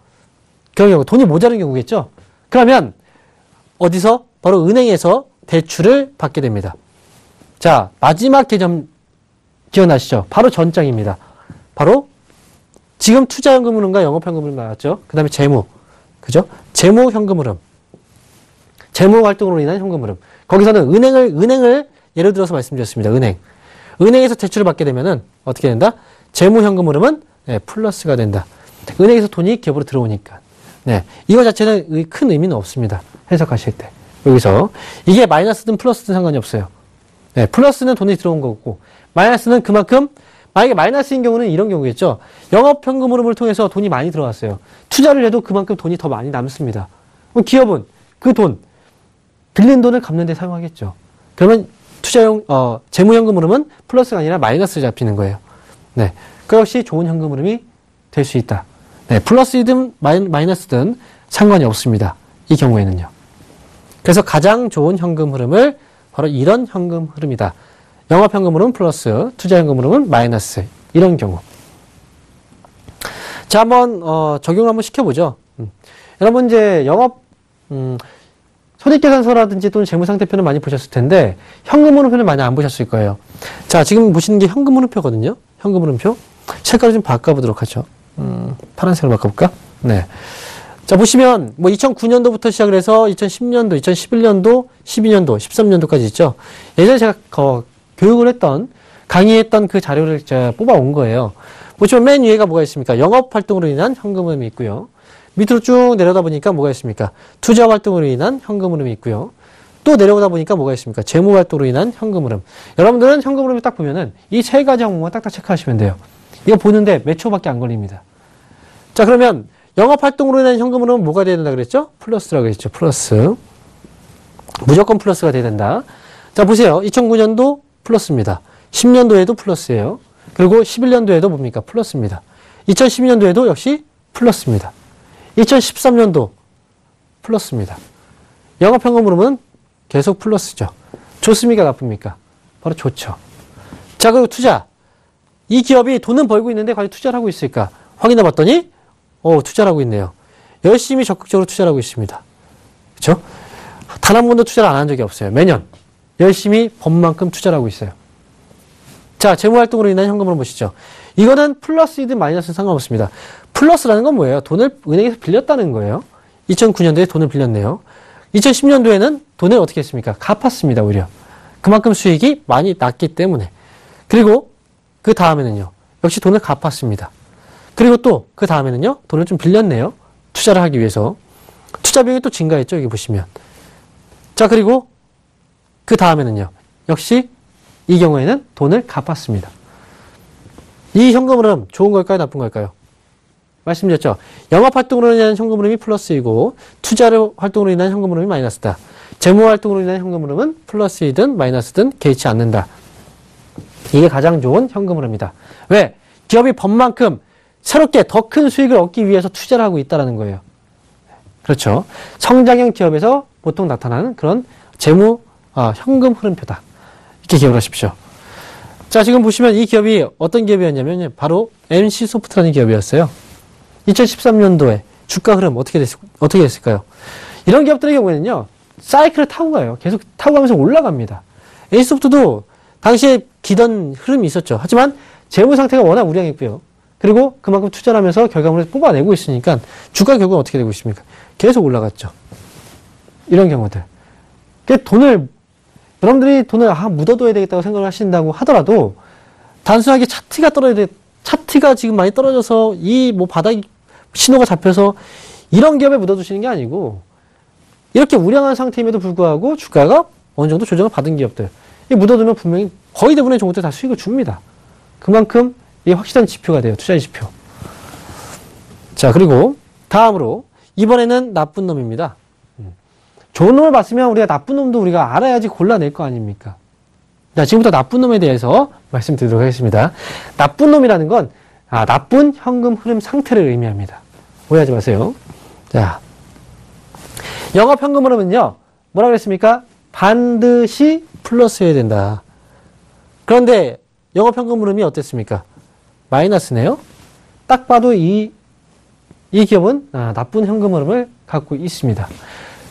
그런 경우 돈이 모자른 경우겠죠. 그러면 어디서? 바로 은행에서 대출을 받게 됩니다. 자, 마지막 개점 기억나시죠? 바로 전장입니다. 바로 지금 투자현금 흐름과 영업현금 흐름 나왔죠. 그 다음에 재무. 그죠? 재무 현금 흐름. 재무 활동으로 인한 현금 흐름. 거기서는 은행을 예를 들어서 말씀드렸습니다. 은행에서 대출을 받게 되면은 어떻게 된다? 재무 현금 흐름은 플러스가 된다. 은행에서 돈이 기업으로 들어오니까. 네. 이거 자체는 큰 의미는 없습니다. 해석하실 때. 여기서 이게 마이너스든 플러스든 상관이 없어요. 네. 플러스는 돈이 들어온 거고 마이너스는 그만큼 만약에 마이너스인 경우는 이런 경우겠죠. 영업현금 흐름을 통해서 돈이 많이 들어왔어요. 투자를 해도 그만큼 돈이 더 많이 남습니다. 그럼 기업은 그 돈, 빌린 돈을 갚는 데 사용하겠죠. 그러면 재무현금 흐름은 플러스가 아니라 마이너스 잡히는 거예요. 네. 그 역시 좋은 현금 흐름이 될 수 있다. 네. 플러스이든 마이너스든 상관이 없습니다. 이 경우에는요. 그래서 가장 좋은 현금 흐름을 바로 이런 현금 흐름이다. 영업현금 흐름은 플러스, 투자현금 흐름은 마이너스. 이런 경우. 자, 한번 적용을 한번 시켜보죠. 여러분 이제 손익계산서라든지 또는 재무상태표는 많이 보셨을 텐데 현금 흐름표는 많이 안 보셨을 거예요. 자, 지금 보시는 게 현금 흐름표거든요. 현금 흐름표. 색깔을 좀 바꿔보도록 하죠. 파란색으로 바꿔볼까? 네. 자, 보시면 뭐 2009년도부터 시작을 해서 2010년도, 2011년도, 12년도, 13년도까지 있죠. 예전에 제가 교육을 했던, 강의했던 그 자료를 제가 뽑아온 거예요. 보시면 맨 위에가 뭐가 있습니까? 영업활동으로 인한 현금 흐름이 있고요. 밑으로 쭉 내려다 보니까 뭐가 있습니까? 투자활동으로 인한 현금 흐름이 있고요. 또 내려오다 보니까 뭐가 있습니까? 재무활동으로 인한 현금 흐름. 여러분들은 현금 흐름을 딱 보면은 이 세 가지 항목만 딱딱 체크하시면 돼요. 이거 보는데 몇 초밖에 안 걸립니다. 자, 그러면 영업활동으로 인한 현금 흐름은 뭐가 돼야 된다 그랬죠? 플러스라고 했죠. 플러스. 무조건 플러스가 돼야 된다. 자, 보세요. 2009년도 플러스입니다. 10년도에도 플러스예요. 그리고 11년도에도 뭡니까? 플러스입니다. 2012년도에도 역시 플러스입니다. 2013년도 플러스입니다. 영업현금 흐름은 계속 플러스죠. 좋습니까? 나쁩니까? 바로 좋죠. 자, 그리고 투자. 이 기업이 돈은 벌고 있는데 과연 투자를 하고 있을까? 확인해 봤더니 투자를 하고 있네요. 열심히 적극적으로 투자를 하고 있습니다. 그렇죠? 단 한 번도 투자를 안 한 적이 없어요. 매년 열심히 번 만큼 투자를 하고 있어요. 자, 재무활동으로 인한 현금을 보시죠. 이거는 플러스이든 마이너스는 상관없습니다. 플러스라는 건 뭐예요? 돈을 은행에서 빌렸다는 거예요. 2009년도에 돈을 빌렸네요. 2010년도에는 돈을 어떻게 했습니까? 갚았습니다, 오히려. 그만큼 수익이 많이 났기 때문에. 그리고 그 다음에는요. 역시 돈을 갚았습니다. 그리고 또 그 다음에는요. 돈을 좀 빌렸네요. 투자를 하기 위해서. 투자 비용이 또 증가했죠, 여기 보시면. 자, 그리고 그 다음에는요. 역시 이 경우에는 돈을 갚았습니다. 이 현금 흐름 좋은 걸까요? 나쁜 걸까요? 말씀드렸죠. 영업 활동으로 인한 현금 흐름이 플러스이고 투자 활동으로 인한 현금 흐름이 마이너스다. 재무 활동으로 인한 현금 흐름은 플러스이든 마이너스든 개의치 않는다. 이게 가장 좋은 현금 흐름이다. 왜? 기업이 번만큼 새롭게 더 큰 수익을 얻기 위해서 투자를 하고 있다는 거예요. 그렇죠. 성장형 기업에서 보통 나타나는 그런 재무, 현금 흐름표다. 이렇게 기억을 하십시오. 자, 지금 보시면 이 기업이 어떤 기업이었냐면 바로 NC소프트라는 기업이었어요. 2013년도에 주가 흐름 어떻게 됐을까요? 이런 기업들의 경우에는요, 사이클을 타고 가요. 계속 타고 가면서 올라갑니다. NC소프트도 당시에 기던 흐름이 있었죠. 하지만 재무 상태가 워낙 우량했고요. 그리고 그만큼 투자를 하면서 결과물을 뽑아내고 있으니까 주가 결국은 어떻게 되고 있습니까? 계속 올라갔죠. 이런 경우들. 여러분들이 돈을 묻어둬야 되겠다고 생각을 하신다고 하더라도 단순하게 차트가 지금 많이 떨어져서 바닥 신호가 잡혀서 이런 기업에 묻어두시는 게 아니고 이렇게 우량한 상태임에도 불구하고 주가가 어느 정도 조정을 받은 기업들. 묻어두면 분명히 거의 대부분의 종목들 다 수익을 줍니다. 그만큼 이게 확실한 지표가 돼요. 투자의 지표. 자, 그리고 다음으로 이번에는 나쁜 놈입니다. 좋은 놈을 봤으면 우리가 나쁜 놈도 우리가 알아야지 골라낼 거 아닙니까? 자, 지금부터 나쁜 놈에 대해서 말씀드리도록 하겠습니다. 나쁜 놈이라는 건 나쁜 현금 흐름 상태를 의미합니다. 오해하지 마세요. 자, 영업 현금 흐름은요, 뭐라 그랬습니까? 반드시 플러스여야 된다. 그런데 영업 현금 흐름이 어땠습니까? 마이너스네요. 딱 봐도 이 기업은 나쁜 현금 흐름을 갖고 있습니다.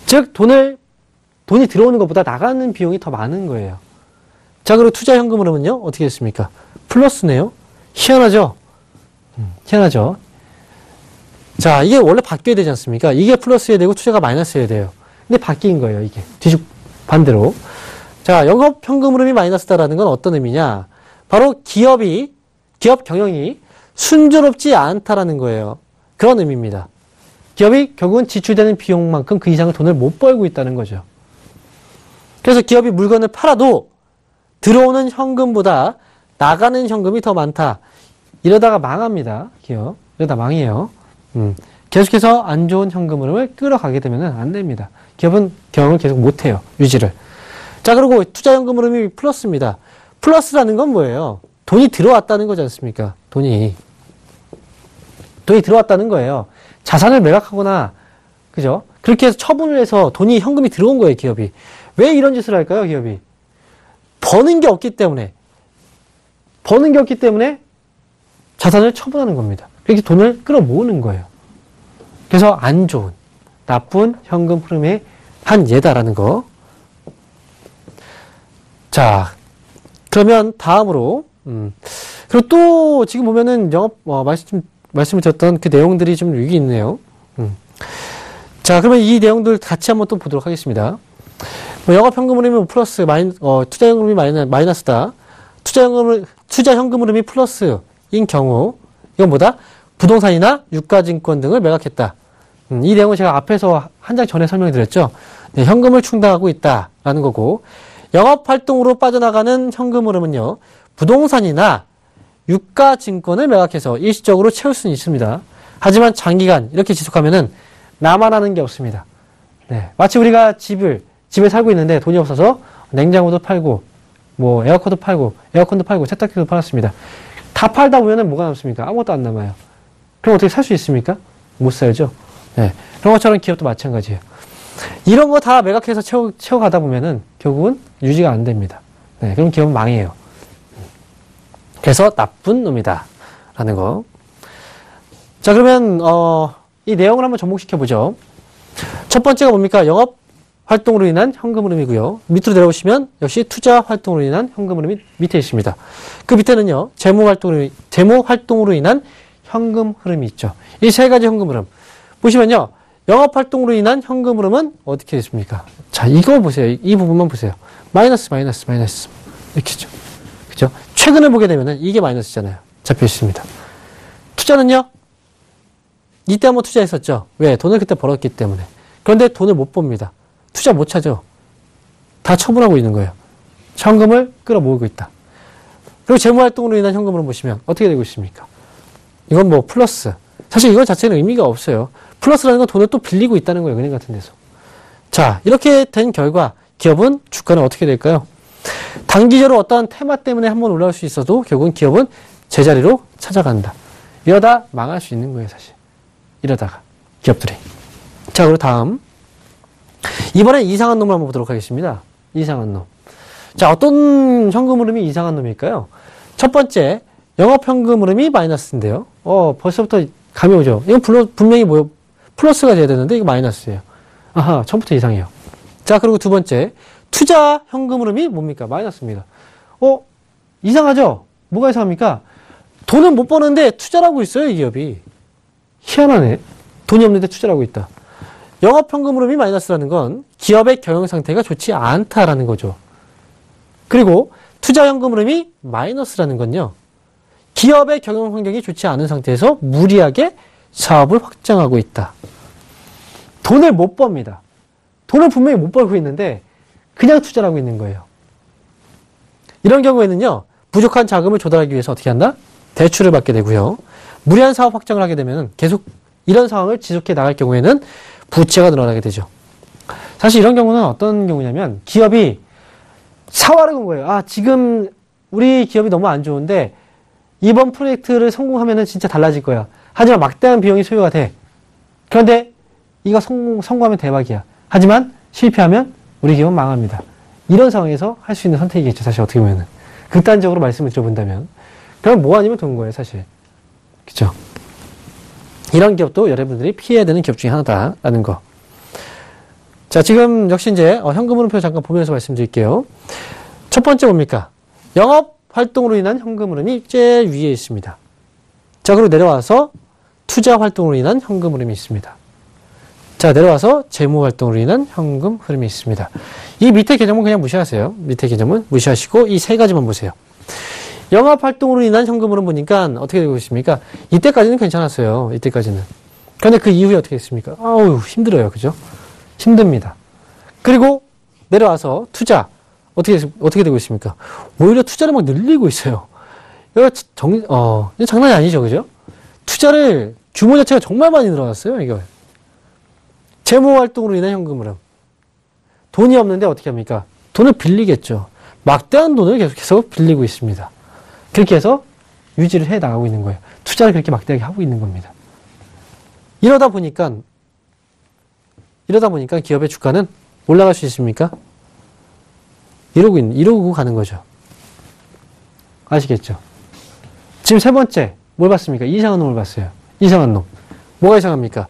즉 돈이 들어오는 것보다 나가는 비용이 더 많은 거예요. 자, 그리고 투자 현금 흐름은요, 어떻게 됐습니까? 플러스네요. 희한하죠? 희한하죠? 자, 이게 원래 바뀌어야 되지 않습니까? 이게 플러스여야 되고 투자가 마이너스여야 돼요. 근데 바뀐 거예요, 이게. 반대로. 자, 영업 현금 흐름이 마이너스다라는 건 어떤 의미냐? 바로 기업 경영이 순조롭지 않다라는 거예요. 그런 의미입니다. 기업이 결국은 지출되는 비용만큼 그 이상의 돈을 못 벌고 있다는 거죠. 그래서 기업이 물건을 팔아도 들어오는 현금보다 나가는 현금이 더 많다. 이러다가 망합니다. 기업. 이러다 망해요. 계속해서 안 좋은 현금 흐름을 끌어가게 되면 안 됩니다. 기업은 경영을 계속 못해요. 유지를. 자, 그리고 투자 현금 흐름이 플러스입니다. 플러스라는 건 뭐예요? 돈이 들어왔다는 거지 않습니까? 돈이 들어왔다는 거예요. 자산을 매각하거나, 그죠? 그렇게 해서 처분을 해서 현금이 들어온 거예요, 기업이. 왜 이런 짓을 할까요, 기업이? 버는 게 없기 때문에 자산을 처분하는 겁니다. 그렇게 돈을 끌어모으는 거예요. 그래서 안 좋은, 나쁜 현금 흐름의 한 예다라는 거. 자, 그러면 다음으로, 그리고 또 지금 보면은 말씀을 드렸던 그 내용들이 좀 여기 있네요. 자, 그러면 이 내용들 같이 한번 또 보도록 하겠습니다. 영업 현금 흐름이 플러스, 투자 현금 흐름이 마이너스다. 투자 현금 흐름이 플러스인 경우, 이건 뭐다? 부동산이나 유가증권 등을 매각했다. 이 내용은 제가 앞에서 한 장 전에 설명드렸죠. 네, 현금을 충당하고 있다라는 거고, 영업 활동으로 빠져나가는 현금 흐름은요, 부동산이나 유가증권을 매각해서 일시적으로 채울 수는 있습니다. 하지만 장기간 이렇게 지속하면은 나만 하는 게 없습니다. 네, 마치 우리가 집에 살고 있는데 돈이 없어서 냉장고도 팔고, 에어컨도 팔고, 세탁기도 팔았습니다. 다 팔다 보면은 뭐가 남습니까? 아무것도 안 남아요. 그럼 어떻게 살 수 있습니까? 못 살죠. 네, 그런 것처럼 기업도 마찬가지예요. 이런 거 다 매각해서 채워가다 보면은 결국은 유지가 안 됩니다. 네, 그럼 기업은 망해요. 그래서 나쁜 놈이다. 라는 거. 자, 그러면, 이 내용을 한번 접목시켜보죠. 첫 번째가 뭡니까? 영업 활동으로 인한 현금 흐름이고요. 밑으로 내려오시면 역시 투자 활동으로 인한 현금 흐름이 밑에 있습니다. 그 밑에는요, 재무 활동으로 인한 현금 흐름이 있죠. 이 세 가지 현금 흐름. 보시면요, 영업 활동으로 인한 현금 흐름은 어떻게 됐습니까? 자, 이거 보세요. 이 부분만 보세요. 마이너스. 이렇게죠. 그죠? 최근에 보게 되면은 이게 마이너스잖아요. 잡혀 있습니다. 투자는요? 이때 한번 투자했었죠. 왜? 돈을 그때 벌었기 때문에. 그런데 돈을 못 봅니다. 투자 못 차죠. 다 처분하고 있는 거예요. 현금을 끌어모으고 있다. 그리고 재무활동으로 인한 현금으로 보시면 어떻게 되고 있습니까? 이건 뭐 플러스. 사실 이거 자체는 의미가 없어요. 플러스라는 건 돈을 또 빌리고 있다는 거예요. 은행 같은 데서. 자, 이렇게 된 결과 기업은 주가는 어떻게 될까요? 단기적으로 어떠한 테마 때문에 한번 올라올 수 있어도 결국은 기업은 제자리로 찾아간다. 이러다 망할 수 있는 거예요, 사실. 이러다가 기업들이. 자, 그리고 다음. 이번엔 이상한 놈을 한번 보도록 하겠습니다. 이상한 놈. 자, 어떤 현금 흐름이 이상한 놈일까요? 첫 번째, 영업 현금 흐름이 마이너스인데요. 벌써부터 감이 오죠. 이건 분명히 플러스가 돼야 되는데 이거 마이너스예요. 아하, 처음부터 이상해요. 자, 그리고 두 번째, 투자 현금 흐름이 뭡니까? 마이너스입니다. 이상하죠? 뭐가 이상합니까? 돈은 못 버는데 투자를 하고 있어요, 이 기업이. 희한하네. 돈이 없는데 투자를 하고 있다. 영업 현금 흐름이 마이너스라는 건 기업의 경영 상태가 좋지 않다라는 거죠. 그리고 투자 현금 흐름이 마이너스라는 건요. 기업의 경영 환경이 좋지 않은 상태에서 무리하게 사업을 확장하고 있다. 돈을 못 법니다. 돈을 분명히 못 벌고 있는데 그냥 투자를 하고 있는 거예요. 이런 경우에는요. 부족한 자금을 조달하기 위해서 어떻게 한다? 대출을 받게 되고요. 무리한 사업 확장을 하게 되면 계속 이런 상황을 지속해 나갈 경우에는 부채가 늘어나게 되죠. 사실 이런 경우는 어떤 경우냐면 기업이 사활을 건 거예요. 지금 우리 기업이 너무 안 좋은데 이번 프로젝트를 성공하면은 진짜 달라질 거야. 하지만 막대한 비용이 소요가 돼. 그런데 이거 성공하면 대박이야. 하지만 실패하면 우리 기업은 망합니다. 이런 상황에서 할 수 있는 선택이겠죠. 사실 어떻게 보면은. 극단적으로 말씀을 드려본다면. 그럼 뭐 아니면 좋은 거예요. 사실. 그쵸? 이런 기업도 여러분들이 피해야 되는 기업 중에 하나다라는 거. 자, 지금 역시 이제 현금 흐름표 잠깐 보면서 말씀드릴게요. 첫 번째 뭡니까? 영업 활동으로 인한 현금 흐름이 제일 위에 있습니다. 자, 그리고 내려와서 투자 활동으로 인한 현금 흐름이 있습니다. 자, 내려와서 재무 활동으로 인한 현금 흐름이 있습니다. 이 밑에 개념은 그냥 무시하세요. 밑에 개념은 무시하시고 이 세 가지만 보세요. 영업 활동으로 인한 현금 흐름 보니까 어떻게 되고 있습니까? 이때까지는 괜찮았어요. 이때까지는. 그런데 그 이후에 어떻게 됐습니까? 힘들어요. 그죠? 힘듭니다. 그리고 내려와서 투자. 어떻게 되고 있습니까? 오히려 투자를 막 늘리고 있어요. 이거 장난이 아니죠. 그죠? 투자를 규모 자체가 정말 많이 늘어났어요. 이거. 재무 활동으로 인한 현금 흐름. 돈이 없는데 어떻게 합니까? 돈을 빌리겠죠. 막대한 돈을 계속해서 빌리고 있습니다. 그렇게 해서 유지를 해 나가고 있는 거예요. 투자를 그렇게 막대하게 하고 있는 겁니다. 이러다 보니까 기업의 주가는 올라갈 수 있습니까? 이러고 가는 거죠. 아시겠죠? 지금 세 번째, 뭘 봤습니까? 이상한 놈을 봤어요. 이상한 놈. 뭐가 이상합니까?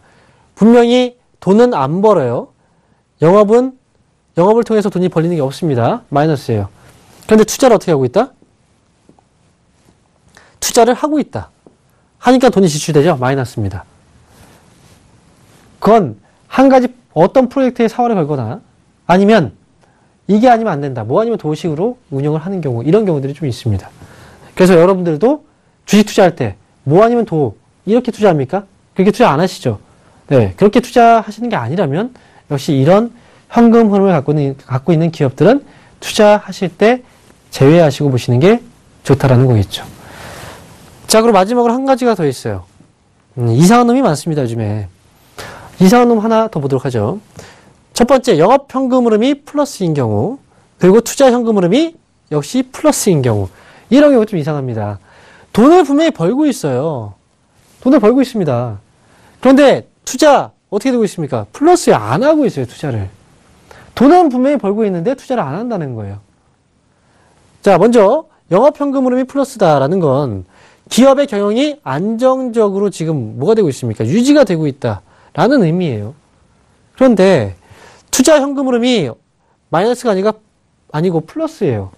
분명히 돈은 안 벌어요. 영업을 통해서 돈이 벌리는 게 없습니다. 마이너스예요. 그런데 투자를 어떻게 하고 있다? 투자를 하고 있다. 하니까 돈이 지출되죠? 마이너스입니다. 그건 한 가지 어떤 프로젝트에 사활을 걸거나 아니면 이게 아니면 안 된다. 뭐 아니면 도식으로 운영을 하는 경우 이런 경우들이 좀 있습니다. 그래서 여러분들도 주식 투자할 때 뭐 아니면 도 이렇게 투자합니까? 그렇게 투자 안 하시죠? 네, 그렇게 투자하시는 게 아니라면 역시 이런 현금 흐름을 갖고 있는 기업들은 투자하실 때 제외하시고 보시는 게 좋다라는 거겠죠. 자, 그리고 마지막으로 한 가지가 더 있어요. 이상한 놈이 많습니다, 요즘에. 이상한 놈 하나 더 보도록 하죠. 첫 번째, 영업 현금 흐름이 플러스인 경우, 그리고 투자 현금 흐름이 역시 플러스인 경우. 이런 경우 좀 이상합니다. 돈을 분명히 벌고 있어요. 돈을 벌고 있습니다. 그런데 투자 어떻게 되고 있습니까? 플러스에 안 하고 있어요, 투자를. 돈은 분명히 벌고 있는데 투자를 안 한다는 거예요. 자, 먼저 영업 현금 흐름이 플러스다라는 건 기업의 경영이 안정적으로 지금 뭐가 되고 있습니까? 유지가 되고 있다라는 의미예요. 그런데 투자 현금 흐름이 마이너스가 아니고 플러스예요.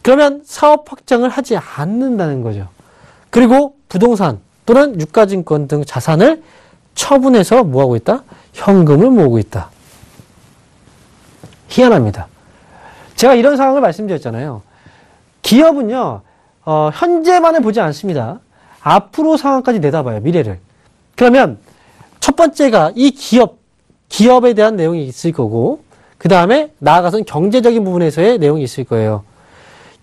그러면 사업 확장을 하지 않는다는 거죠. 그리고 부동산 또는 유가증권 등 자산을 처분해서 뭐하고 있다? 현금을 모으고 있다. 희한합니다. 제가 이런 상황을 말씀드렸잖아요. 기업은요, 현재만을 보지 않습니다. 앞으로 상황까지 내다봐요, 미래를. 그러면 첫 번째가 이 기업에 대한 내용이 있을 거고, 그 다음에 나아가서는 경제적인 부분에서의 내용이 있을 거예요.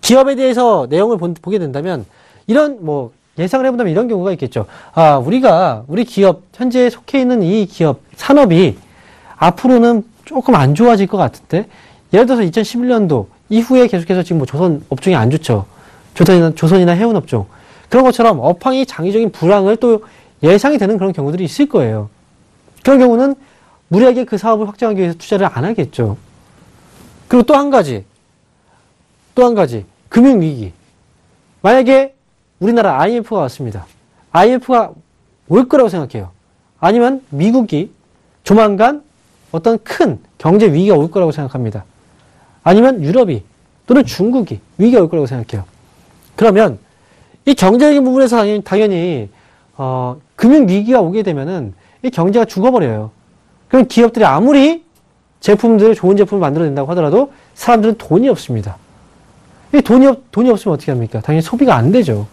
기업에 대해서 내용을 보게 된다면 이런 뭐 예상을 해본다면 이런 경우가 있겠죠. 아, 우리 기업, 현재 속해 있는 이 기업, 산업이 앞으로는 조금 안 좋아질 것 같은데, 예를 들어서 2011년도 이후에 계속해서 지금 뭐 조선 업종이 안 좋죠. 조선이나 해운 업종. 그런 것처럼 업황이 장기적인 불황을 또 예상이 되는 그런 경우들이 있을 거예요. 그런 경우는 무리하게 그 사업을 확장하기 위해서 투자를 안 하겠죠. 그리고 또 한 가지, 금융위기. 만약에 우리나라 IMF가 왔습니다. IMF가 올 거라고 생각해요. 아니면 미국이 조만간 어떤 큰 경제 위기가 올 거라고 생각합니다. 아니면 유럽이 또는 중국이 위기가 올 거라고 생각해요. 그러면 이 경제적인 부분에서 당연히 금융 위기가 오게 되면은 이 경제가 죽어버려요. 그럼 기업들이 아무리 좋은 제품을 만들어낸다고 하더라도 사람들은 돈이 없습니다. 이 돈이 없으면 어떻게 합니까? 당연히 소비가 안 되죠.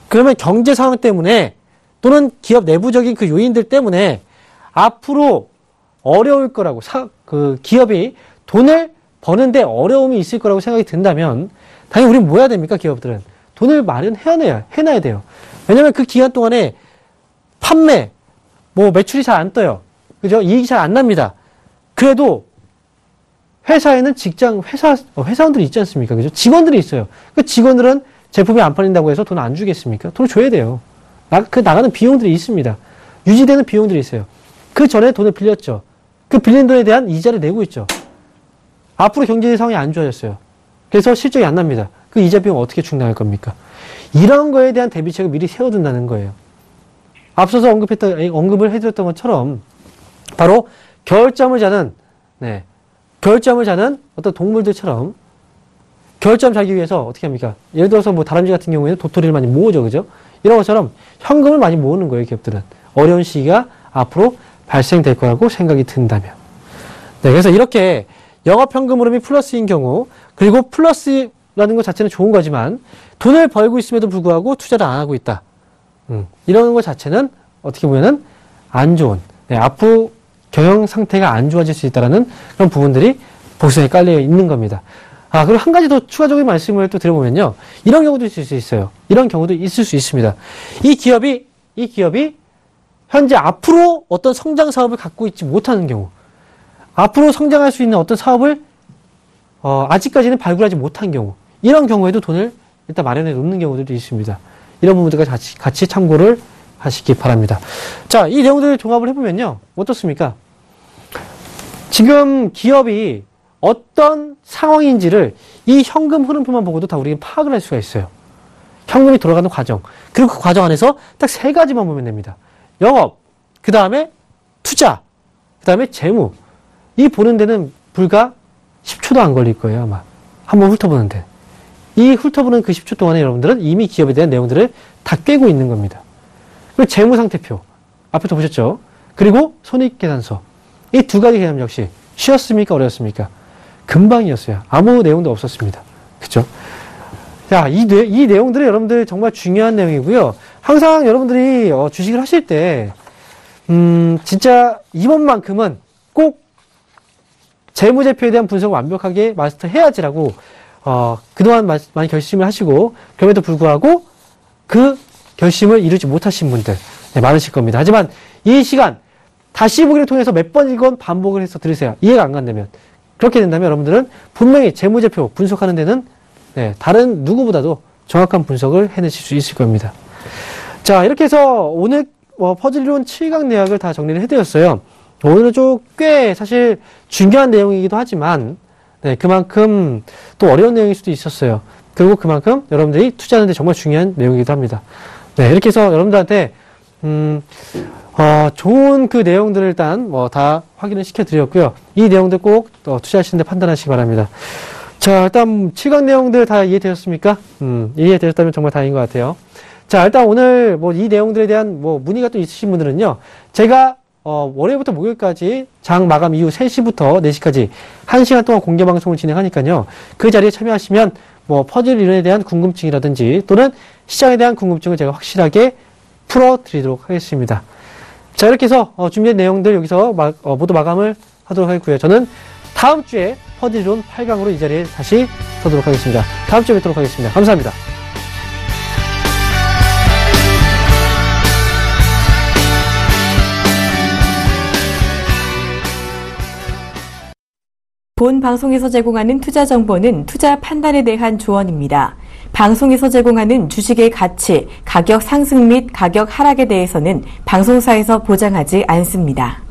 그러면 경제 상황 때문에 또는 기업 내부적인 그 요인들 때문에 앞으로 어려울 거라고, 기업이 돈을 버는데 어려움이 있을 거라고 생각이 든다면 당연히 우리는 뭐 해야 됩니까? 기업들은 돈을 해놔야 돼요. 왜냐면 그 기간 동안에 판매, 매출이 잘 안 떠요. 그죠? 이익이 잘 안 납니다. 그래도 회사에는 회사원들이 있지 않습니까? 그죠? 직원들이 있어요. 그 직원들은 제품이 안 팔린다고 해서 돈 안 주겠습니까? 돈을 줘야 돼요. 나가는 비용들이 있습니다. 유지되는 비용들이 있어요. 그 전에 돈을 빌렸죠. 그 빌린 돈에 대한 이자를 내고 있죠. 앞으로 경제 상황이 안 좋아졌어요. 그래서 실적이 안 납니다. 그 이자 비용 어떻게 충당할 겁니까? 이런 거에 대한 대비책을 미리 세워둔다는 거예요. 앞서서 언급을 해드렸던 것처럼 바로 겨울잠을 자는 어떤 동물들처럼 겨울잠 자기 위해서 어떻게 합니까? 예를 들어서 다람쥐 같은 경우에는 도토리를 많이 모으죠. 그죠? 이런 것처럼 현금을 많이 모으는 거예요, 기업들은. 어려운 시기가 앞으로 발생될 거라고 생각이 든다면. 그래서 이렇게 영업현금 흐름이 플러스인 경우, 그리고 플러스라는 것 자체는 좋은 거지만 돈을 벌고 있음에도 불구하고 투자를 안 하고 있다. 이런 것 자체는 어떻게 보면은 안 좋은, 앞으로 경영 상태가 안 좋아질 수 있다는 그런 부분들이 복선에 깔려 있는 겁니다. 그리고 한 가지 더 추가적인 말씀을 또 드려보면요. 이런 경우도 있을 수 있어요. 이런 경우도 있을 수 있습니다. 이 기업이 현재 앞으로 어떤 성장 사업을 갖고 있지 못하는 경우, 앞으로 성장할 수 있는 어떤 사업을 아직까지는 발굴하지 못한 경우, 이런 경우에도 돈을 일단 마련해 놓는 경우들도 있습니다. 이런 부분들까지 같이 참고를 하시기 바랍니다. 자, 이 내용들을 종합을 해보면요. 어떻습니까? 지금 기업이 어떤 상황인지를 이 현금 흐름표만 보고도 다 우리가 파악을 할 수가 있어요. 현금이 돌아가는 과정. 그리고 그 과정 안에서 딱 세 가지만 보면 됩니다. 영업, 그 다음에 투자, 그 다음에 재무. 이 보는 데는 불과 10초도 안 걸릴 거예요, 아마. 한번 훑어보는데. 이 훑어보는 그 10초 동안에 여러분들은 이미 기업에 대한 내용들을 다 꿰고 있는 겁니다. 그리고 재무상태표. 앞에서 보셨죠? 그리고 손익계산서. 이 두 가지 개념 역시 쉬웠습니까? 어려웠습니까? 금방이었어요. 아무 내용도 없었습니다. 그죠? 자, 이 내용들이 여러분들 정말 중요한 내용이고요. 항상 여러분들이 주식을 하실 때, 진짜 이번만큼은 꼭 재무제표에 대한 분석을 완벽하게 마스터해야지라고, 그동안 많이 결심을 하시고, 그럼에도 불구하고 그 결심을 이루지 못하신 분들, 많으실 겁니다. 하지만 이 시간, 다시 보기를 통해서 몇 번이건 반복을 해서 들으세요. 이해가 안 간다면. 그렇게 된다면 여러분들은 분명히 재무제표 분석하는 데는 다른 누구보다도 정확한 분석을 해내실 수 있을 겁니다. 자, 이렇게 해서 오늘 퍼즐이론 7강 내역을 다 정리를 해드렸어요. 오늘은 좀 꽤 사실 중요한 내용이기도 하지만 그만큼 또 어려운 내용일 수도 있었어요. 그리고 그만큼 여러분들이 투자하는 데 정말 중요한 내용이기도 합니다. 이렇게 해서 여러분들한테 좋은 그 내용들을 일단 다 확인을 시켜드렸고요. 이 내용들 꼭 투자하시는데 판단하시기 바랍니다. 자, 일단 7강 내용들 다 이해되셨습니까? 이해되셨다면 정말 다행인 것 같아요. 자, 일단 오늘 이 내용들에 대한 문의가 또 있으신 분들은요. 제가 월요일부터 목요일까지 장 마감 이후 3시부터 4시까지 1시간 동안 공개 방송을 진행하니까요. 그 자리에 참여하시면 퍼즐 이론에 대한 궁금증이라든지 또는 시장에 대한 궁금증을 제가 확실하게 풀어드리도록 하겠습니다. 자, 이렇게 해서 준비된 내용들 여기서 모두 마감을 하도록 하겠고요. 저는 다음 주에 퍼즐 이론 8강으로 이 자리에 다시 하도록 하겠습니다. 다음 주에 뵙도록 하겠습니다. 감사합니다. 본 방송에서 제공하는 투자 정보는 투자 판단에 대한 조언입니다. 방송에서 제공하는 주식의 가치, 가격 상승 및 가격 하락에 대해서는 방송사에서 보장하지 않습니다.